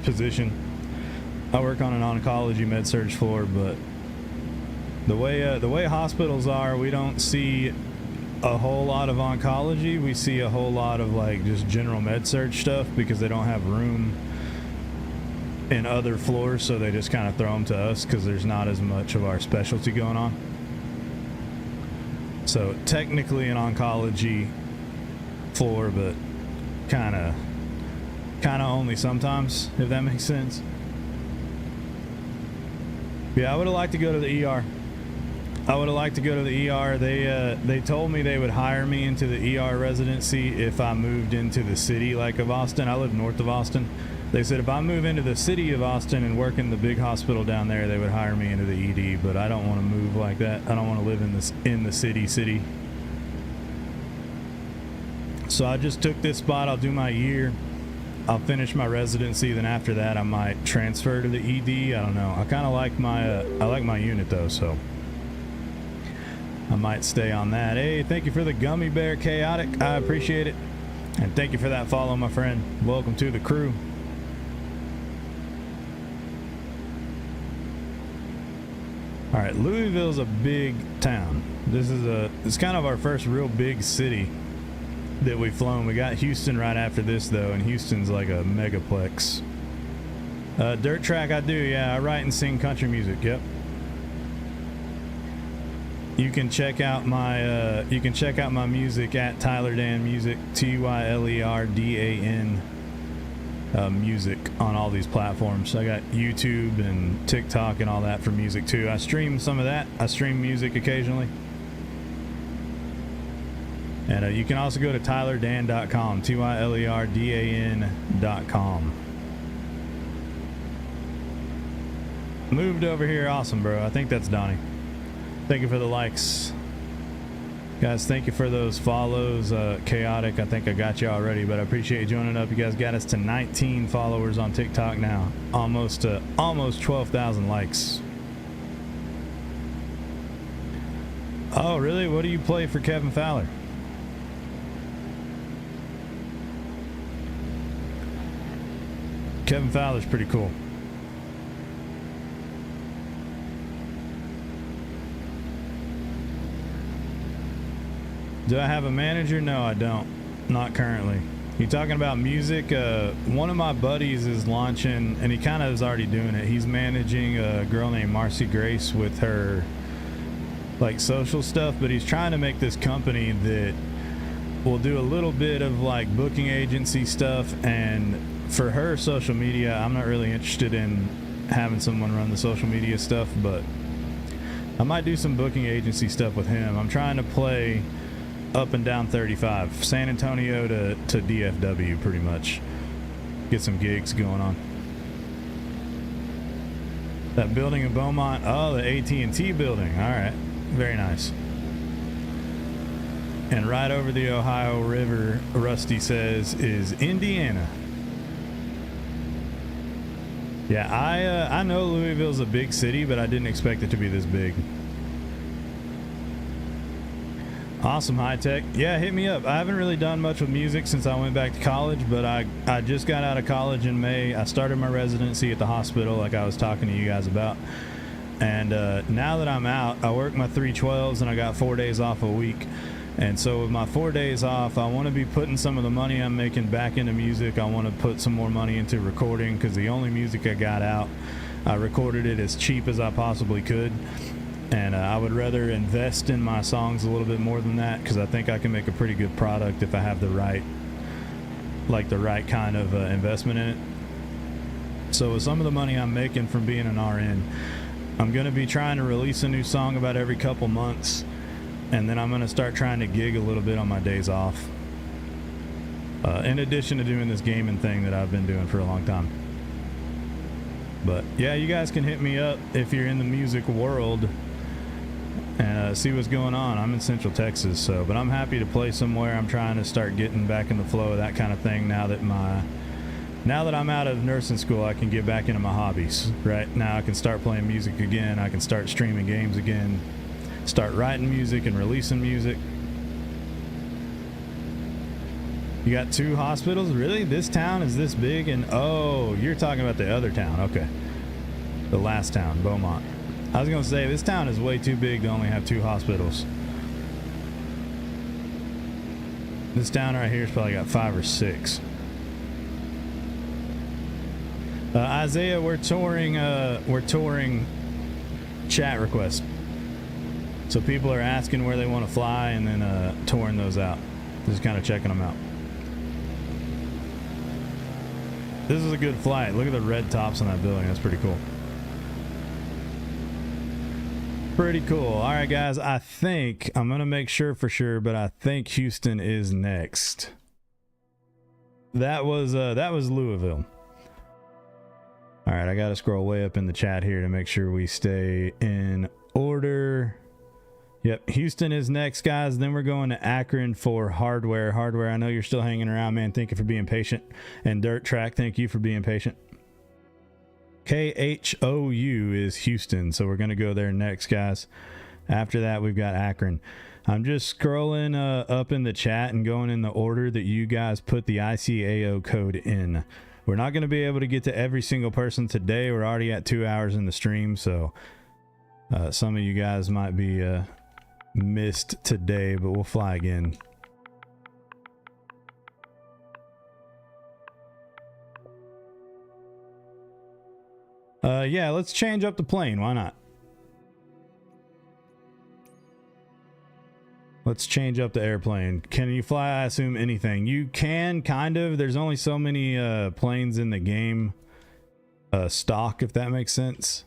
position. I work on an oncology med-surg floor, but the way hospitals are, we don't see a whole lot of oncology. We see a whole lot of like just general med-surg stuff because they don't have room in other floors, so they just kind of throw them to us because there's not as much of our specialty going on. So technically an oncology floor, but kind of only sometimes, if that makes sense. Yeah, I would have liked to go to the ER. They told me they would hire me into the ER residency if I moved into the city like of Austin. I live north of Austin. They said if I move into the city of Austin and work in the big hospital down there, they would hire me into the ED, but I don't want to move like that. I don't want to live in the city. So I just took this spot. I'll do my year. I'll finish my residency, then after that I might transfer to the ED. I don't know. I kind of like my unit though, so I might stay on that. Hey, thank you for the gummy bear, Chaotic. I appreciate it. And thank you for that follow, my friend. Welcome to the crew. All right, Louisville's a big town. It's kind of our first real big city that we've flown. We got Houston right after this though, and Houston's like a megaplex. Dirt track, I do. Yeah, I write and sing country music. Yep. You can check out my music at Tyler Dan Music, TYLERDAN music on all these platforms. I got YouTube and TikTok and all that for music too. I stream some of that. I stream music occasionally. And you can also go to tylerdan.com, TYLERDAN.com. Moved over here. Awesome, bro. I think that's Donnie. Thank you for the likes. Guys, thank you for those follows. Chaotic, I think I got you already, but I appreciate you joining up. You guys got us to 19 followers on TikTok now. Almost 12,000 likes. Oh, really? What do you play for Kevin Fowler? Kevin Fowler's pretty cool. Do I have a manager? No, I don't. Not currently. You talking about music? One of my buddies is launching, and he kind of is already doing it. He's managing a girl named Marcy Grace with her like social stuff, but he's trying to make this company that will do a little bit of like booking agency stuff, and for her social media, I'm not really interested in having someone run the social media stuff, but I might do some booking agency stuff with him. I'm trying to play up and down 35, San Antonio to DFW, pretty much. Get some gigs going on. That building in Beaumont, oh, the AT&T building. All right, very nice. And right over the Ohio River, Rusty says, is Indiana. Yeah, I know Louisville's a big city, but I didn't expect it to be this big. Awesome, High Tech. Yeah, hit me up. I haven't really done much with music since I went back to college, but I just got out of college in May. I started my residency at the hospital like I was talking to you guys about. And now that I'm out, I work my 312s and I got 4 days off a week. And so with my 4 days off, I want to be putting some of the money I'm making back into music. I want to put some more money into recording because the only music I got out, I recorded it as cheap as I possibly could. And I would rather invest in my songs a little bit more than that because I think I can make a pretty good product if I have the right kind of investment in it. So with some of the money I'm making from being an RN, I'm going to be trying to release a new song about every couple months, and then I'm going to start trying to gig a little bit on my days off. In addition to doing this gaming thing that I've been doing for a long time. But yeah, you guys can hit me up if you're in the music world and see what's going on. I'm in Central Texas, so but I'm happy to play somewhere. I'm trying to start getting back in the flow of that kind of thing now that I'm out of nursing school. I can get back into my hobbies. Right now I can start playing music again. I can start streaming games again, start writing music and releasing music. You got 2 hospitals? Really? This town is this big? And oh, you're talking about the other town. Okay. The last town, Beaumont. I was going to say, this town is way too big to only have 2 hospitals. This town right here has probably got 5 or 6. Isaiah, we're touring chat requests. So people are asking where they want to fly and then touring those out. Just kind of checking them out. This is a good flight. Look at the red tops on that building. That's pretty cool. Pretty cool. All right, guys. I think I'm going to make sure for sure, but I think Houston is next. That was Louisville. All right, I got to scroll way up in the chat here to make sure we stay in order. Yep, Houston is next, guys. Then we're going to Akron for Hardware. Hardware, I know you're still hanging around, man. Thank you for being patient. And Dirt Track, thank you for being patient. KHOU is Houston, so we're going to go there next, guys. After that, we've got Akron. I'm just scrolling up in the chat and going in the order that you guys put the ICAO code in. We're not going to be able to get to every single person today. We're already at 2 hours in the stream, so some of you guys might be missed today, but we'll fly again. Yeah, let's change up the plane. Why not? Let's change up the airplane. Can you fly, I assume, anything? You can, kind of. There's only so many planes in the game stock, if that makes sense.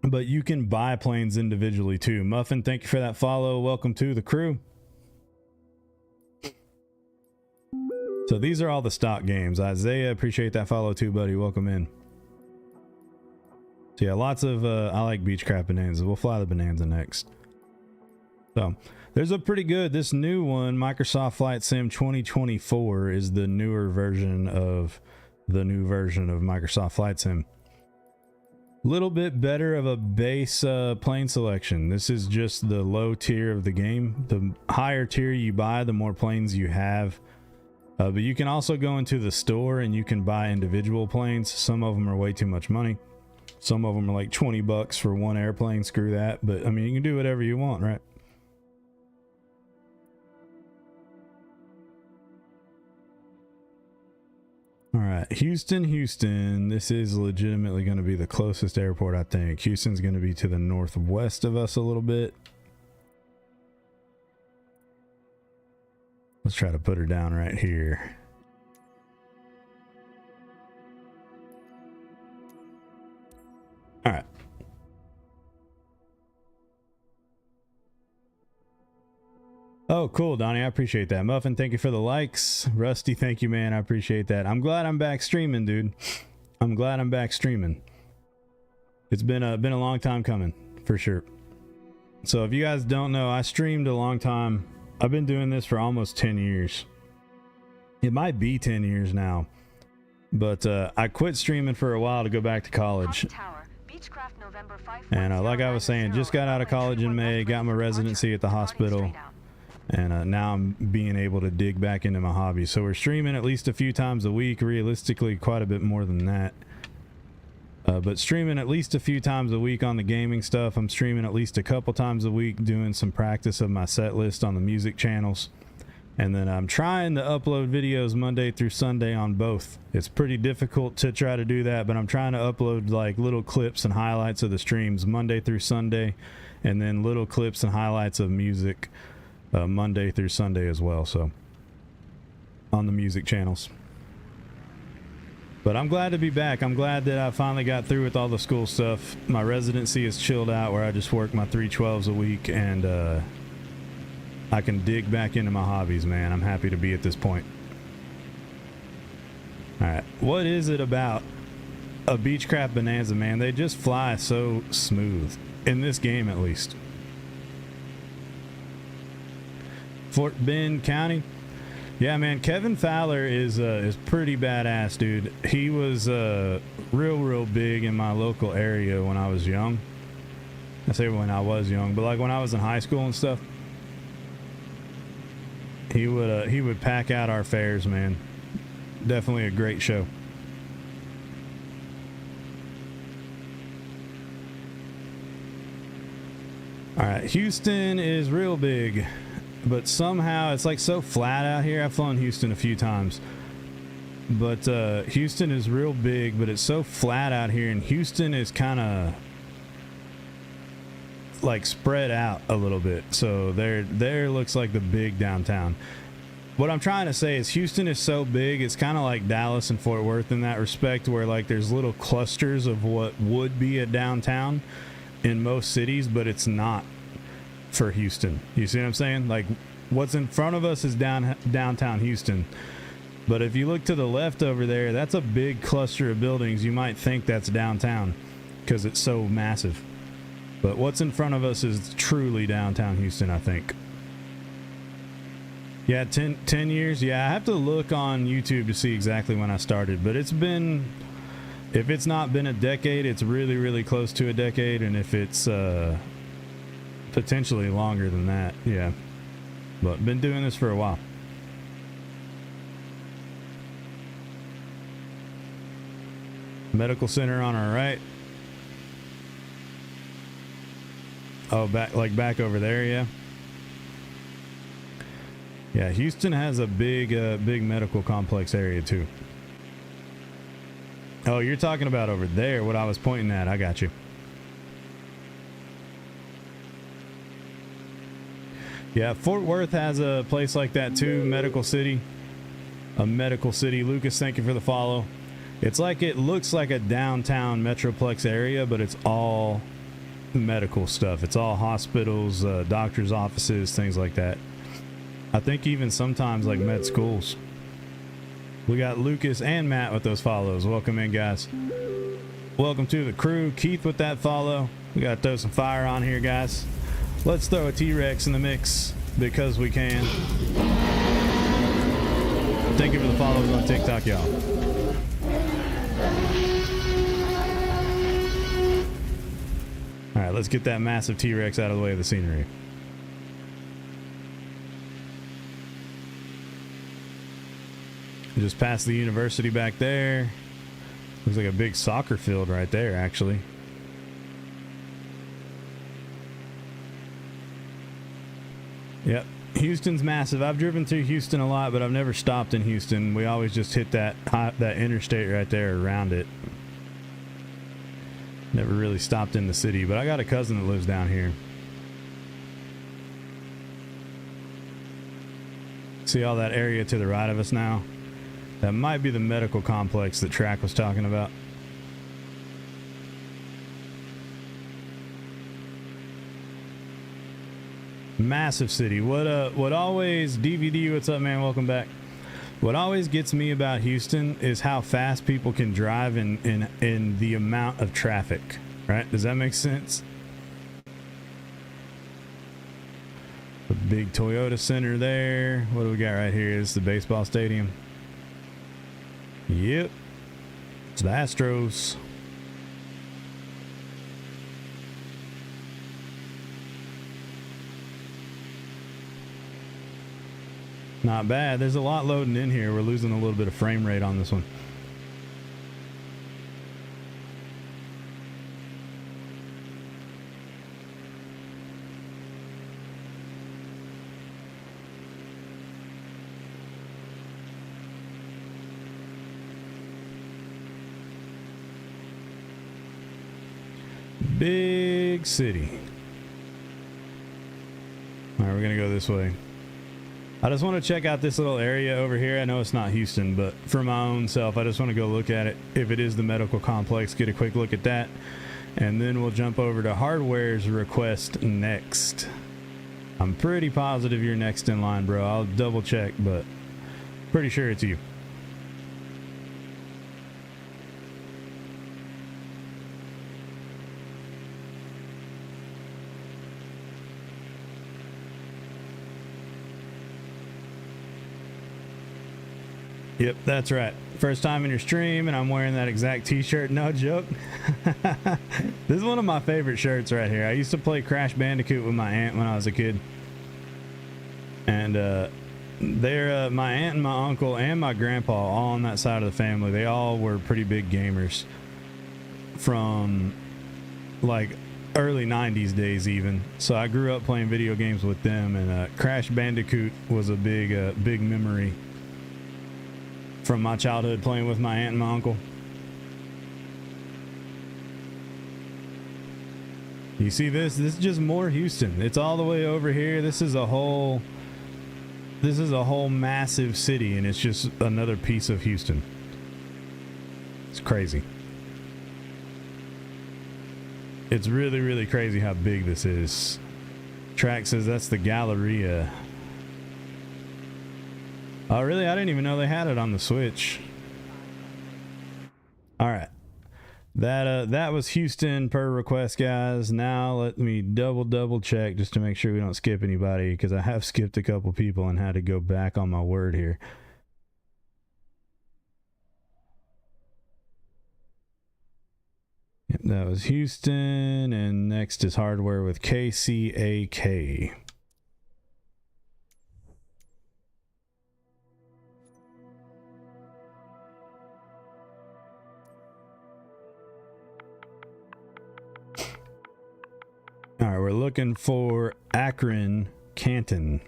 But you can buy planes individually too. Muffin, thank you for that follow. Welcome to the crew. So these are all the stock games. Isaiah, appreciate that follow too, buddy. Welcome in. So yeah, lots of I like Beechcraft Bonanza. We'll fly the Bonanza next. So there's a pretty good, this new one, Microsoft Flight Sim 2024 is the newer version of the new version of Microsoft Flight Sim. Little bit better of a base plane selection. This is just the low tier of the game. The higher tier you buy, the more planes you have. But you can also go into the store and you can buy individual planes. Some of them are way too much money. Some of them are like 20 bucks for one airplane. Screw that. But I mean, you can do whatever you want, right? All right, Houston. This is legitimately going to be the closest airport, I think. Houston's going to be to the northwest of us a little bit. Let's try to put her down right here. All right. Oh, cool, Donnie. I appreciate that. Muffin, thank you for the likes. Rusty, thank you, man. I appreciate that. I'm glad I'm back streaming, dude. I'm glad I'm back streaming. It's been a long time coming, for sure. So if you guys don't know, I streamed a long time. I've been doing this for almost 10 years. It might be 10 years now. But I quit streaming for a while to go back to college. And like I was saying, just got out of college in May, got my residency at the hospital. And now I'm being able to dig back into my hobby. So we're streaming at least a few times a week, realistically quite a bit more than that. But streaming at least a few times a week on the gaming stuff. I'm streaming at least a couple times a week, doing some practice of my set list on the music channels. And then I'm trying to upload videos Monday through Sunday on both. It's pretty difficult to try to do that, but I'm trying to upload like little clips and highlights of the streams Monday through Sunday, and then little clips and highlights of music Monday through Sunday as well, so on the music channels. But I'm glad to be back. I'm glad that I finally got through with all the school stuff. My residency is chilled out where I just work my 312s a week, and I can dig back into my hobbies, man. I'm happy to be at this point. All right, what is it about a Beechcraft Bonanza, man? They just fly so smooth in this game, at least. Fort Bend County. Yeah, man, Kevin Fowler is pretty badass, dude. He was real big in my local area when I was young. I say when I was young, but like when I was in high school and stuff, he would pack out our fairs, man. Definitely a great show. All right, Houston is real big, but somehow it's like so flat out here. I've flown Houston a few times, but Houston is real big, but it's so flat out here, and Houston is kind of like spread out a little bit. So there looks like the big downtown. What I'm trying to say is Houston is so big, it's kind of like Dallas and Fort Worth in that respect, where like there's little clusters of what would be a downtown in most cities, but it's not for Houston. You see what I'm saying? Like what's in front of us is downtown Houston, but if you look to the left over there, that's a big cluster of buildings. You might think that's downtown because it's so massive, but what's in front of us is truly downtown Houston, I think. Yeah, 10 years. Yeah, I have to look on YouTube to see exactly when I started, but it's been, if it's not been a decade, it's really close to a decade, and if it's potentially longer than that, yeah. But been doing this for a while. Medical center on our right. Oh, back over there, yeah. Yeah, Houston has a big medical complex area too. Oh, you're talking about over there, what I was pointing at. I got you. Yeah, Fort Worth has a place like that too, Medical City. A medical city. Lucas, thank you for the follow. It's like, it looks like a downtown metroplex area, but it's all medical stuff. It's all hospitals, doctors' offices, things like that. I think even sometimes like med schools. We got Lucas and Matt with those follows. Welcome in, guys. Welcome to the crew. Keith with that follow. We got to throw some fire on here, guys. Let's throw a T-Rex in the mix because we can. Thank you for the follows on TikTok, y'all. All right, let's get that massive T-Rex out of the way of the scenery. Just past the university back there. Looks like a big soccer field right there, actually. Yep, Houston's massive. I've driven through Houston a lot, but I've never stopped in Houston. We always just hit that interstate right there around it. Never really stopped in the city, but I got a cousin that lives down here. See all that area to the right of us now? That might be the medical complex that Track was talking about. Massive city. What always, DVD, what's up, man? Welcome back. What always gets me about Houston is how fast people can drive in the amount of traffic, right? Does that make sense? The big Toyota Center there. What do we got right here? Is the baseball stadium. Yep, it's the Astros. Not bad. There's a lot loading in here. We're losing a little bit of frame rate on this one. Big city. All right, we're gonna go this way. I just want to check out this little area over here. I know it's not Houston, but for my own self, I just want to go look at it. If it is the medical complex, get a quick look at that, and then we'll jump over to Hardware's request next. I'm pretty positive you're next in line, bro. I'll double check, but pretty sure it's you. Yep, that's right. First time in your stream, and I'm wearing that exact t-shirt. No joke. This is one of my favorite shirts right here. I used to play Crash Bandicoot with my aunt when I was a kid. And they're my aunt and my uncle and my grandpa, all on that side of the family. They all were pretty big gamers from like early 90s days even. So I grew up playing video games with them, and Crash Bandicoot was a big memory from my childhood, playing with my aunt and my uncle. You see this? This is just more Houston. It's all the way over here. This is a whole massive city, and it's just another piece of Houston. It's crazy. It's really, really crazy how big this is. Track says that's the Galleria. Oh, really? I didn't even know they had it on the Switch. All right. That was Houston per request, guys. Now let me double check just to make sure we don't skip anybody, because I have skipped a couple people and had to go back on my word here. Yep, that was Houston, and next is Hardware with KCAK. All right, we're looking for Akron, Canton.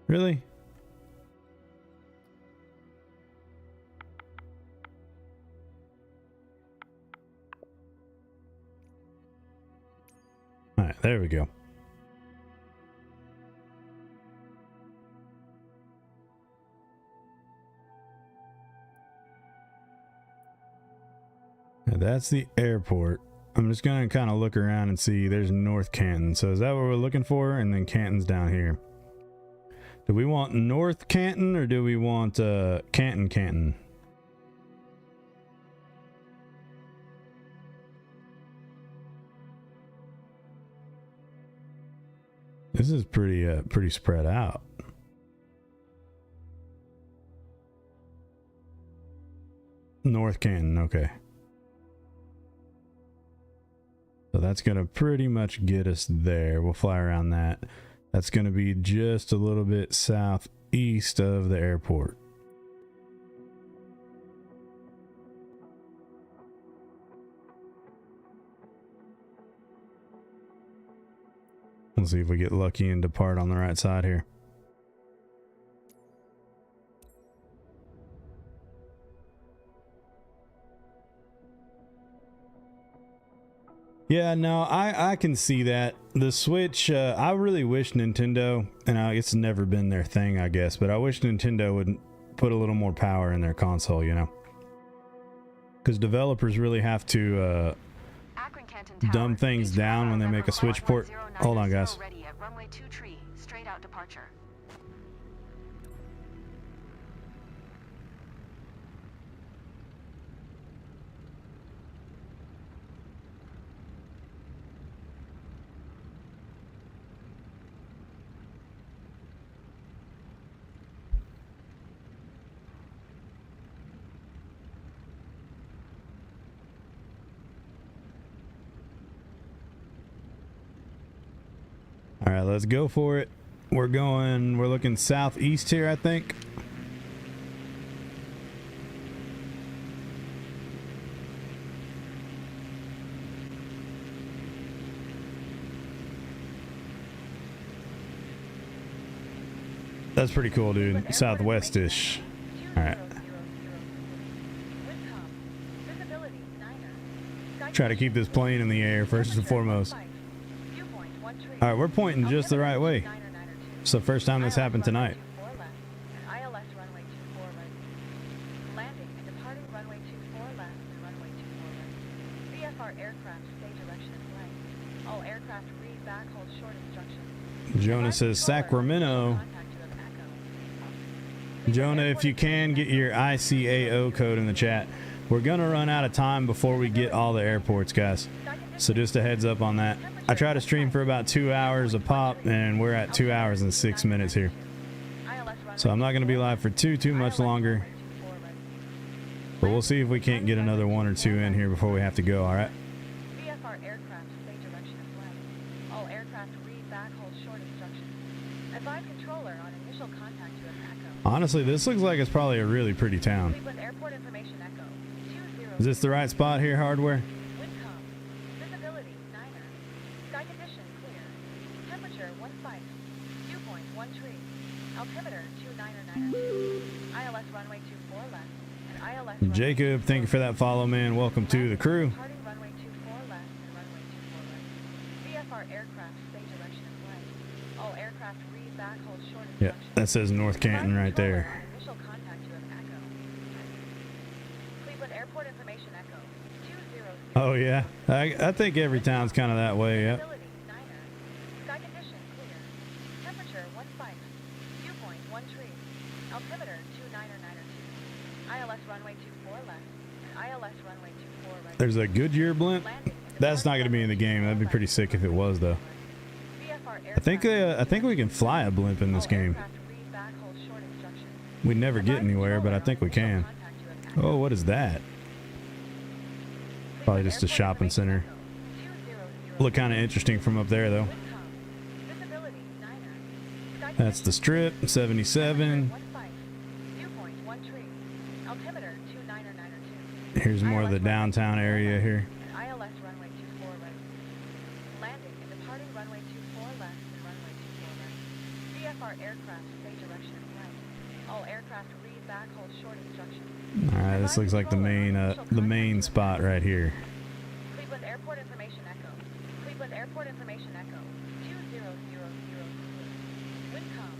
Really? All right, there we go. That's the airport. I'm just going to kind of look around and see. There's North Canton. So is that what we're looking for? And then Canton's down here. Do we want North Canton or do we want Canton? This is pretty spread out. North Canton, okay. So that's going to pretty much get us there. We'll fly around that. That's going to be just a little bit southeast of the airport. Let's see if we get lucky and depart on the right side here. Yeah, no, I can see that. The Switch, I really wish Nintendo, and it's never been their thing, I guess, but I wish Nintendo would put a little more power in their console, you know? Because developers really have to dumb things down when they make a Switch port. Hold on, guys. Ready at runway 23, straight out departure. All right, let's go for it. We're looking southeast here, I think. That's pretty cool, dude. Southwest-ish. All right. Try to keep this plane in the air first and foremost. All right, we're pointing just the right way. It's the first time this happened tonight. aircraft read back, hold short instructions. Jonah says Sacramento. Contact you of Echo. Jonah, if you can, get your ICAO code in the chat. We're going to run out of time before we get all the airports, guys. So just a heads up on that. I try to stream for about 2 hours a pop, and we're at 2 hours and 6 minutes here. So I'm not going to be live for too much longer. But we'll see if we can't get another 1 or 2 in here before we have to go, all right? VFR aircraft, stay direction of flight. All aircraft read back, hold short instructions. Advise controller on initial contact you of Echo. Honestly, this looks like it's probably a really pretty town. Cleveland Airport information Echo. 20. Is this the right spot here, hardware? Wind calm. Visibility 9er. Sky condition clear. Temperature 15. Dew point 1 tree. Altimeter 29er. ILS runway 24 left. And ILS runway Jacob, thank you for that follow, man. Welcome to the crew. Departing runway 24 left and runway 24 right. VFR aircraft stay direction of flight. All aircraft read back, hold short Yeah, instructions. that says North Canton right there. Initial contact you of Echo. Cleveland Airport information Echo. 200. Oh, yeah. I think every town's kind of that way, yep. Visibility 9er. Sky condition clear. Temperature 15. Dew point 1 tree. Altimeter 29er 92. ILS runway 24 left. And ILS runway 24 right. There's a Goodyear blimp. Landing. That's not going to be in the game. That'd be pretty sick if it was, though. I think we can fly a blimp in this game. We never get anywhere, but I think we can. Oh, what is that? Probably just a shopping center. Look kind of interesting from up there, though. That's the Strip, 77. Here's more of the downtown area here. ILS runway 24 right. Landing and departing runway 24 left and runway 24 right. VFR aircraft stay direction of flight. All aircraft read back, hold short instructions. All right, this looks like the main spot right here. Cleveland Airport information Echo. Cleveland Airport information Echo. 2000. Wind calm.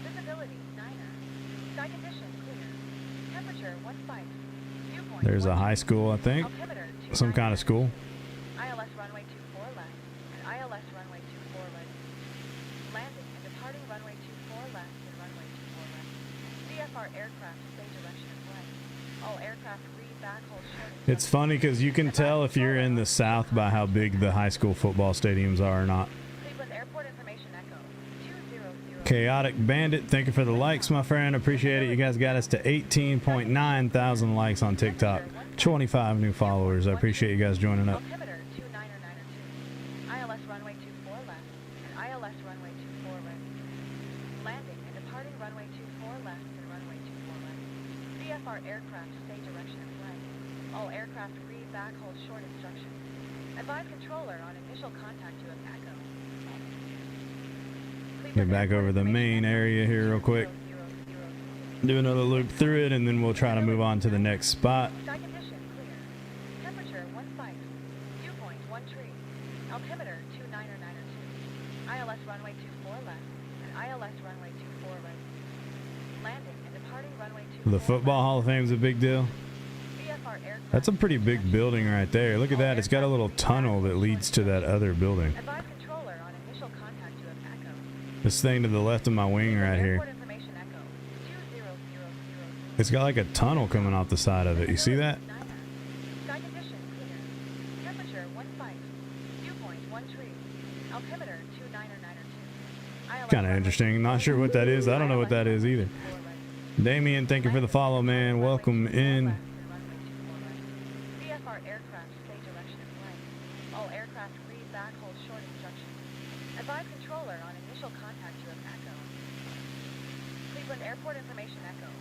Visibility 9er. Sky condition clear. Temperature 15. Dew point There's a 1. high school, I think. Altimeter Some kind of school. ILS runway 24 left and ILS runway 24 right. Landing and departing runway 24 left and runway 24 right. VFR aircraft stay direction of flight. All aircraft read back, hold short. It's funny because you can tell if you're in the South by how big the high school football stadiums are or not. Cleveland Airport information Echo. 200. Chaotic Bandit, thank you for the likes, my friend. Appreciate it. You guys got us to 18.9 thousand likes on TikTok. 25 new followers. I appreciate you guys joining up. Altimeter 29er 92. ILS runway 24 left and ILS runway 24 right. Landing and departing runway 24 left and runway 24 right. VFR aircraft stay direction of flight. All aircraft read back, hold short instructions. Advise controller on initial contact you of Echo. Get back over the main area here real quick. Do another loop through it, and then we'll try to move on to the next spot. Sky condition clear. Temperature 15. Dew point 1 tree. Altimeter 29er 92. ILS runway 24 left and ILS runway 24 right. Landing and departing runway 24 The Football Hall of Fame is a big deal. VFR aircraft. That's a pretty big building right there. Look at that. It's got a little tunnel that leads to that other building. Advise controller on initial contact you of Echo. This thing to the left of my wing right here. Airport information Echo. 2000. It's got like a tunnel coming off the side of it. You see that? Sky condition clear. Temperature 15. Dew point 1 tree. Altimeter 29er 92. Kind of interesting. Not sure what that is. I don't know what that is either. Damien, thank you for the follow, man. Welcome in. VFR aircraft stay direction of flight. All aircraft read back, hold short instructions. Advise controller on initial contact you of Echo. Cleveland Airport information Echo.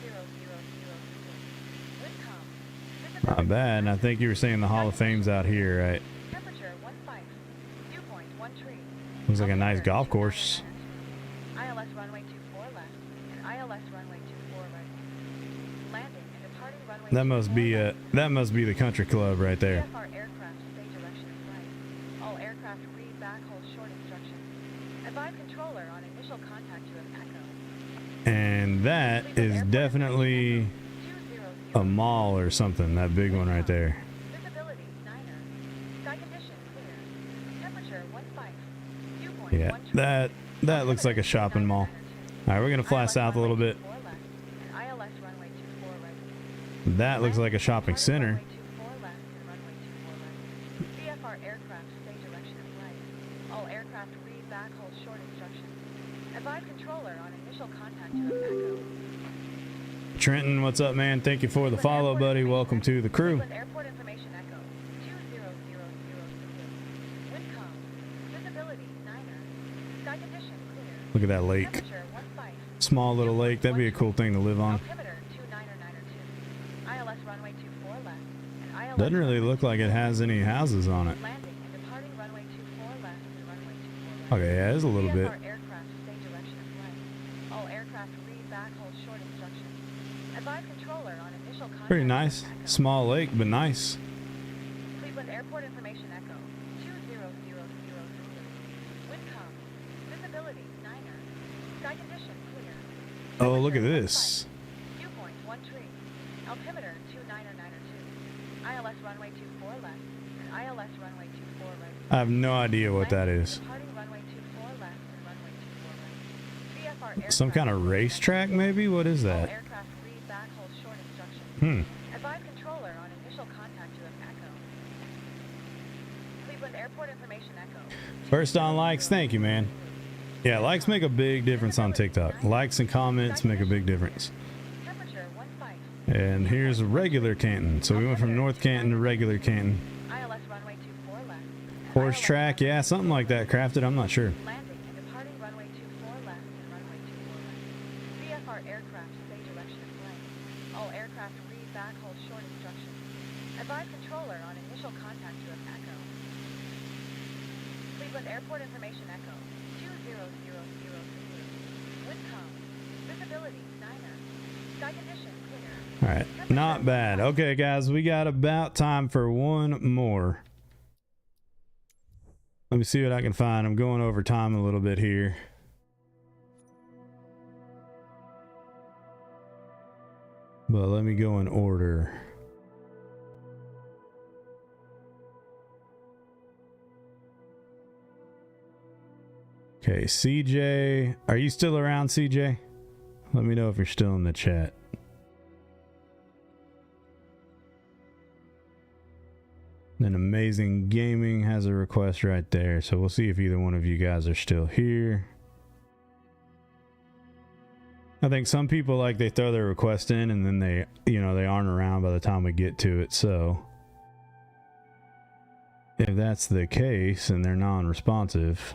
2000. Wind calm. Not bad. And I think you were saying the Hall of Fame's out here, right? Temperature 15. Dew point 1 tree. Looks like a nice golf course. ILS runway 24 left and ILS runway 24 right. Landing and departing runway. That must be the country club right there. VFR aircraft stay direction of flight. All aircraft read back, hold short instructions. Advise controller on initial contact you of Echo. And that is definitely a mall or something. That big one right there. Visibility 9er. Sky condition clear. Temperature Temperature 15. Viewpoint Yeah, 1 that looks like a shopping mall. All right, we're gonna fly south a little bit. ILS runway 24 right. That looks like a shopping center. Runway 24 left and runway 24 right. VFR aircraft stay direction of flight. All aircraft read back, hold short instructions. Advise controller on initial contact to Echo. Trenton, what's up, man? Thank you for the follow, buddy. Welcome to the crew. Cleveland Airport information Echo 20000. Wind calm. Visibility 9er. Sky condition clear. Look at that lake. Temperature 15. Small little lake. That'd be a cool thing to live on. Altimeter 29992. ILS runway 24 left. And ILS Doesn't really look like it has any houses on it. landing and departing runway 24 left and runway 24 right. Okay, yeah, there's a little bit. VFR aircraft stay direction of flight. All aircraft read back, hold short instructions. Advise controller on initial contact. Pretty nice. Echo. Small lake, but nice. Cleveland Airport information Echo 20000. Wind calm. Visibility 9er. Sky condition clear. Oh, look at Temperature this. 15. Viewpoint 1 tree. Altimeter 29992. ILS runway 24 left. And ILS runway 24 right. I have no idea what that Landing is. and departing runway 24 left and runway 24 right. VFR Some kind of aircraft- racetrack, maybe? What is All that? aircraft read back, hold short instructions. Hmm. Advise controller on initial contact to Echo. Cleveland Airport information Echo. First on likes, thank you, man. Yeah, likes make a big difference on TikTok. Likes and comments make a big difference. Temperature 15. And here's regular Canton. So we went from North Canton to regular Canton. ILS runway 24 left. Horse ILS track, yeah, something like that. Crafted, I'm not sure. landing and departing runway 24 left and runway 24 right. VFR aircraft stay direction of flight. All aircraft read back, hold short instructions. Advise controller on initial contact to Echo. Cleveland Airport information Echo 20000. Wind calm. Visibility 9er. Sky condition clear. All right, not bad. Okay, guys, we got about time for one more. Let me see what I can find. I'm going over time a little bit here. But let me go in order. Okay, CJ. Are you still around, CJ? Let me know if you're still in the chat. Then Amazing Gaming has a request right there. So we'll see if either one of you guys are still here. I think some people, like, they throw their request in and then they, you know, they aren't around by the time we get to it. So if that's the case and they're non-responsive,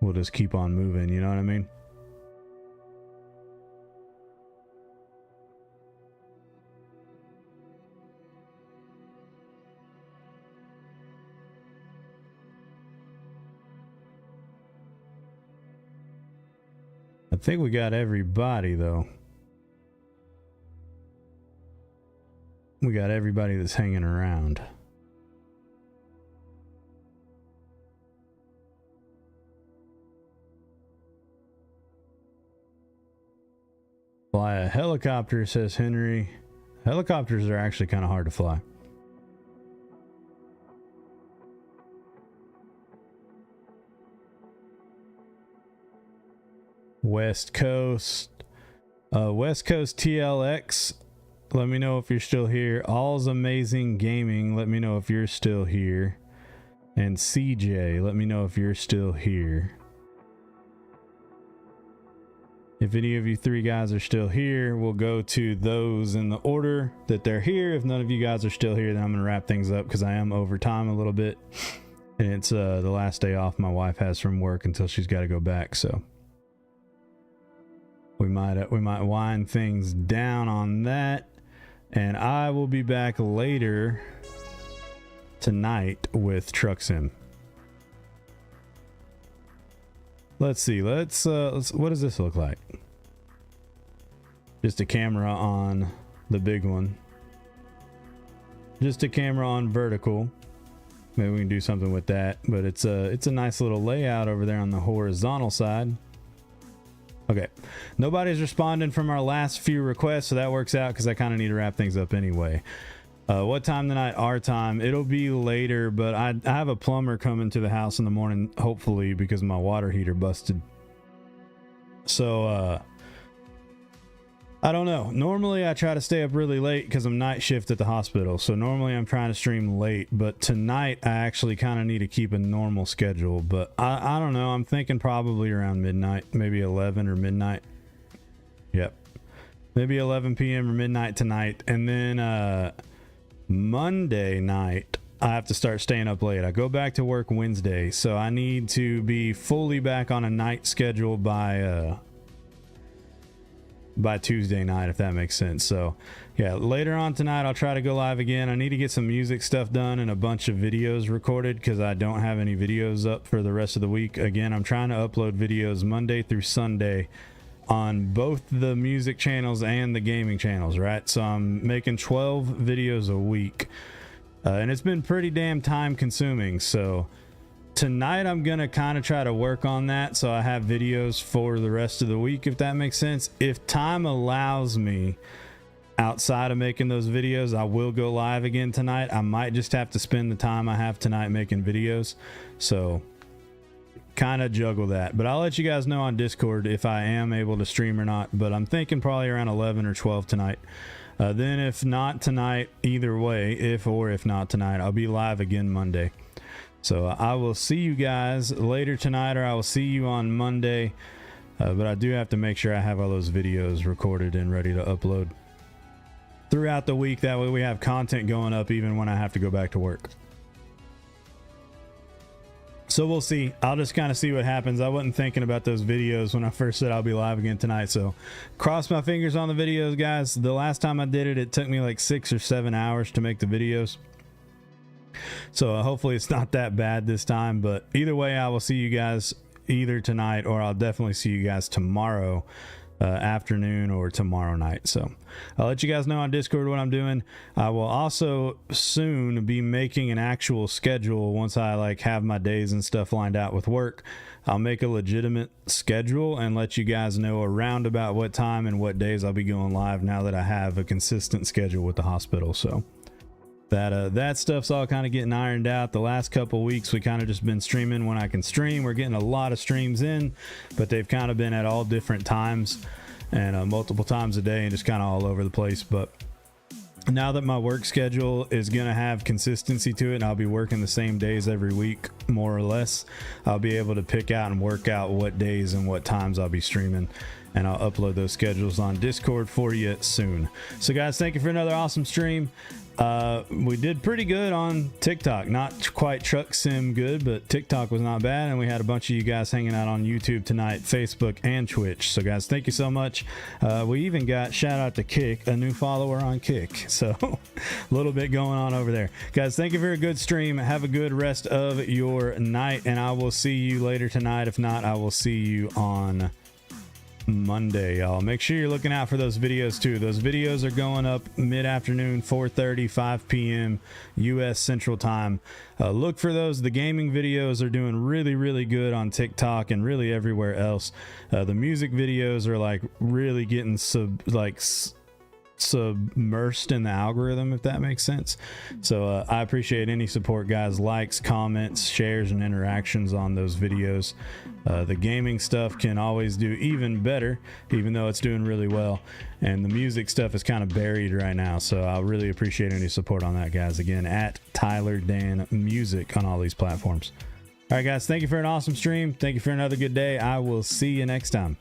we'll just keep on moving, you know what I mean? I think we got everybody, though. We got everybody that's hanging around. Fly a helicopter, says Henry. Helicopters are actually kind of hard to fly. West Coast TLX, let me know if you're still here. All's Amazing Gaming, let me know if you're still here. And CJ, let me know if you're still here. If any of you three guys are still here, we'll go to those in the order that they're here. If none of you guys are still here, then I'm going to wrap things up because I am over time a little bit. And it's the last day off my wife has from work until she's got to go back, so we might wind things down on that. And I will be back later tonight with Truck Sim. Let's see. Let's what does this look like? Just a camera on the big one. Just a camera on vertical. Maybe we can do something with that. But it's a nice little layout over there on the horizontal side. Okay. Nobody's responding from our last few requests, so that works out because I kind of need to wrap things up anyway. What time tonight? Our time. It'll be later, but I have a plumber coming to the house in the morning, hopefully, because my water heater busted. So, I don't know. Normally I try to stay up really late because I'm night shift at the hospital. So normally I'm trying to stream late, but tonight I actually kind of need to keep a normal schedule. But I don't know. I'm thinking probably around midnight, maybe 11 or midnight. Yep. Maybe 11 p.m. or midnight tonight. And then Monday night, I have to start staying up late. I go back to work Wednesday. So I need to be fully back on a night schedule by Tuesday night, if that makes sense. So yeah, later on tonight I'll try to go live again. I need to get some music stuff done and a bunch of videos recorded because I don't have any videos up for the rest of the week. Again, I'm trying to upload videos Monday through Sunday on both the music channels and the gaming channels, right? So I'm making 12 videos a week, and it's been pretty damn time consuming. So tonight I'm gonna kind of try to work on that so I have videos for the rest of the week, if that makes sense. If time allows me outside of making those videos, I will go live again tonight. I might just have to spend the time I have tonight making videos, so kind of juggle that. But I'll let you guys know on Discord if I am able to stream or not, but I'm thinking probably around 11 or 12 tonight. Then if not tonight, either way, if not tonight, I'll be live again Monday. So I will see you guys later tonight, or I will see you on Monday. But I do have to make sure I have all those videos recorded and ready to upload throughout the week. That way we have content going up even when I have to go back to work. So we'll see. I'll just kind of see what happens. I wasn't thinking about those videos when I first said I'll be live again tonight. So cross my fingers on the videos, guys. The last time I did it, it took me like 6 or 7 hours to make the videos. So hopefully it's not that bad this time, but either way, I will see you guys either tonight, or I'll definitely see you guys tomorrow afternoon or tomorrow night. So I'll let you guys know on Discord what I'm doing. I will also soon be making an actual schedule once I like have my days and stuff lined out with work. I'll make a legitimate schedule and let you guys know around about what time and what days I'll be going live now that I have a consistent schedule with the hospital. So that stuff's all kind of getting ironed out. The last couple weeks we kind of just been streaming when I can stream. We're getting a lot of streams in, but they've kind of been at all different times and multiple times a day and just kind of all over the place. But now that my work schedule is going to have consistency to it and I'll be working the same days every week, more or less, I'll be able to pick out and work out what days and what times I'll be streaming, and I'll upload those schedules on Discord for you soon. So guys, thank you for another awesome stream. We did pretty good on TikTok, not quite truck sim good, but TikTok was not bad, and we had a bunch of you guys hanging out on YouTube tonight, Facebook and Twitch. So guys, thank you so much. We even got shout out to Kick, a new follower on Kick, so a little bit going on over there. Guys, thank you for a good stream. Have a good rest of your night, and I will see you later tonight. If not, I will see you on Monday, y'all. Make sure you're looking out for those videos too. Those videos are going up mid-afternoon, 4:30, 5 p.m. US Central Time. Look for those. The gaming videos are doing really good on TikTok and really everywhere else. The music videos are like really getting submersed in the algorithm, if that makes sense. So I appreciate any support, guys. Likes, comments, shares, and interactions on those videos. The gaming stuff can always do even better, even though it's doing really well, and the music stuff is kind of buried right now, so I really appreciate any support on that, guys. Again, at Tyler Dan Music on all these platforms. All right, guys, thank you for an awesome stream. Thank you for another good day. I will see you next time.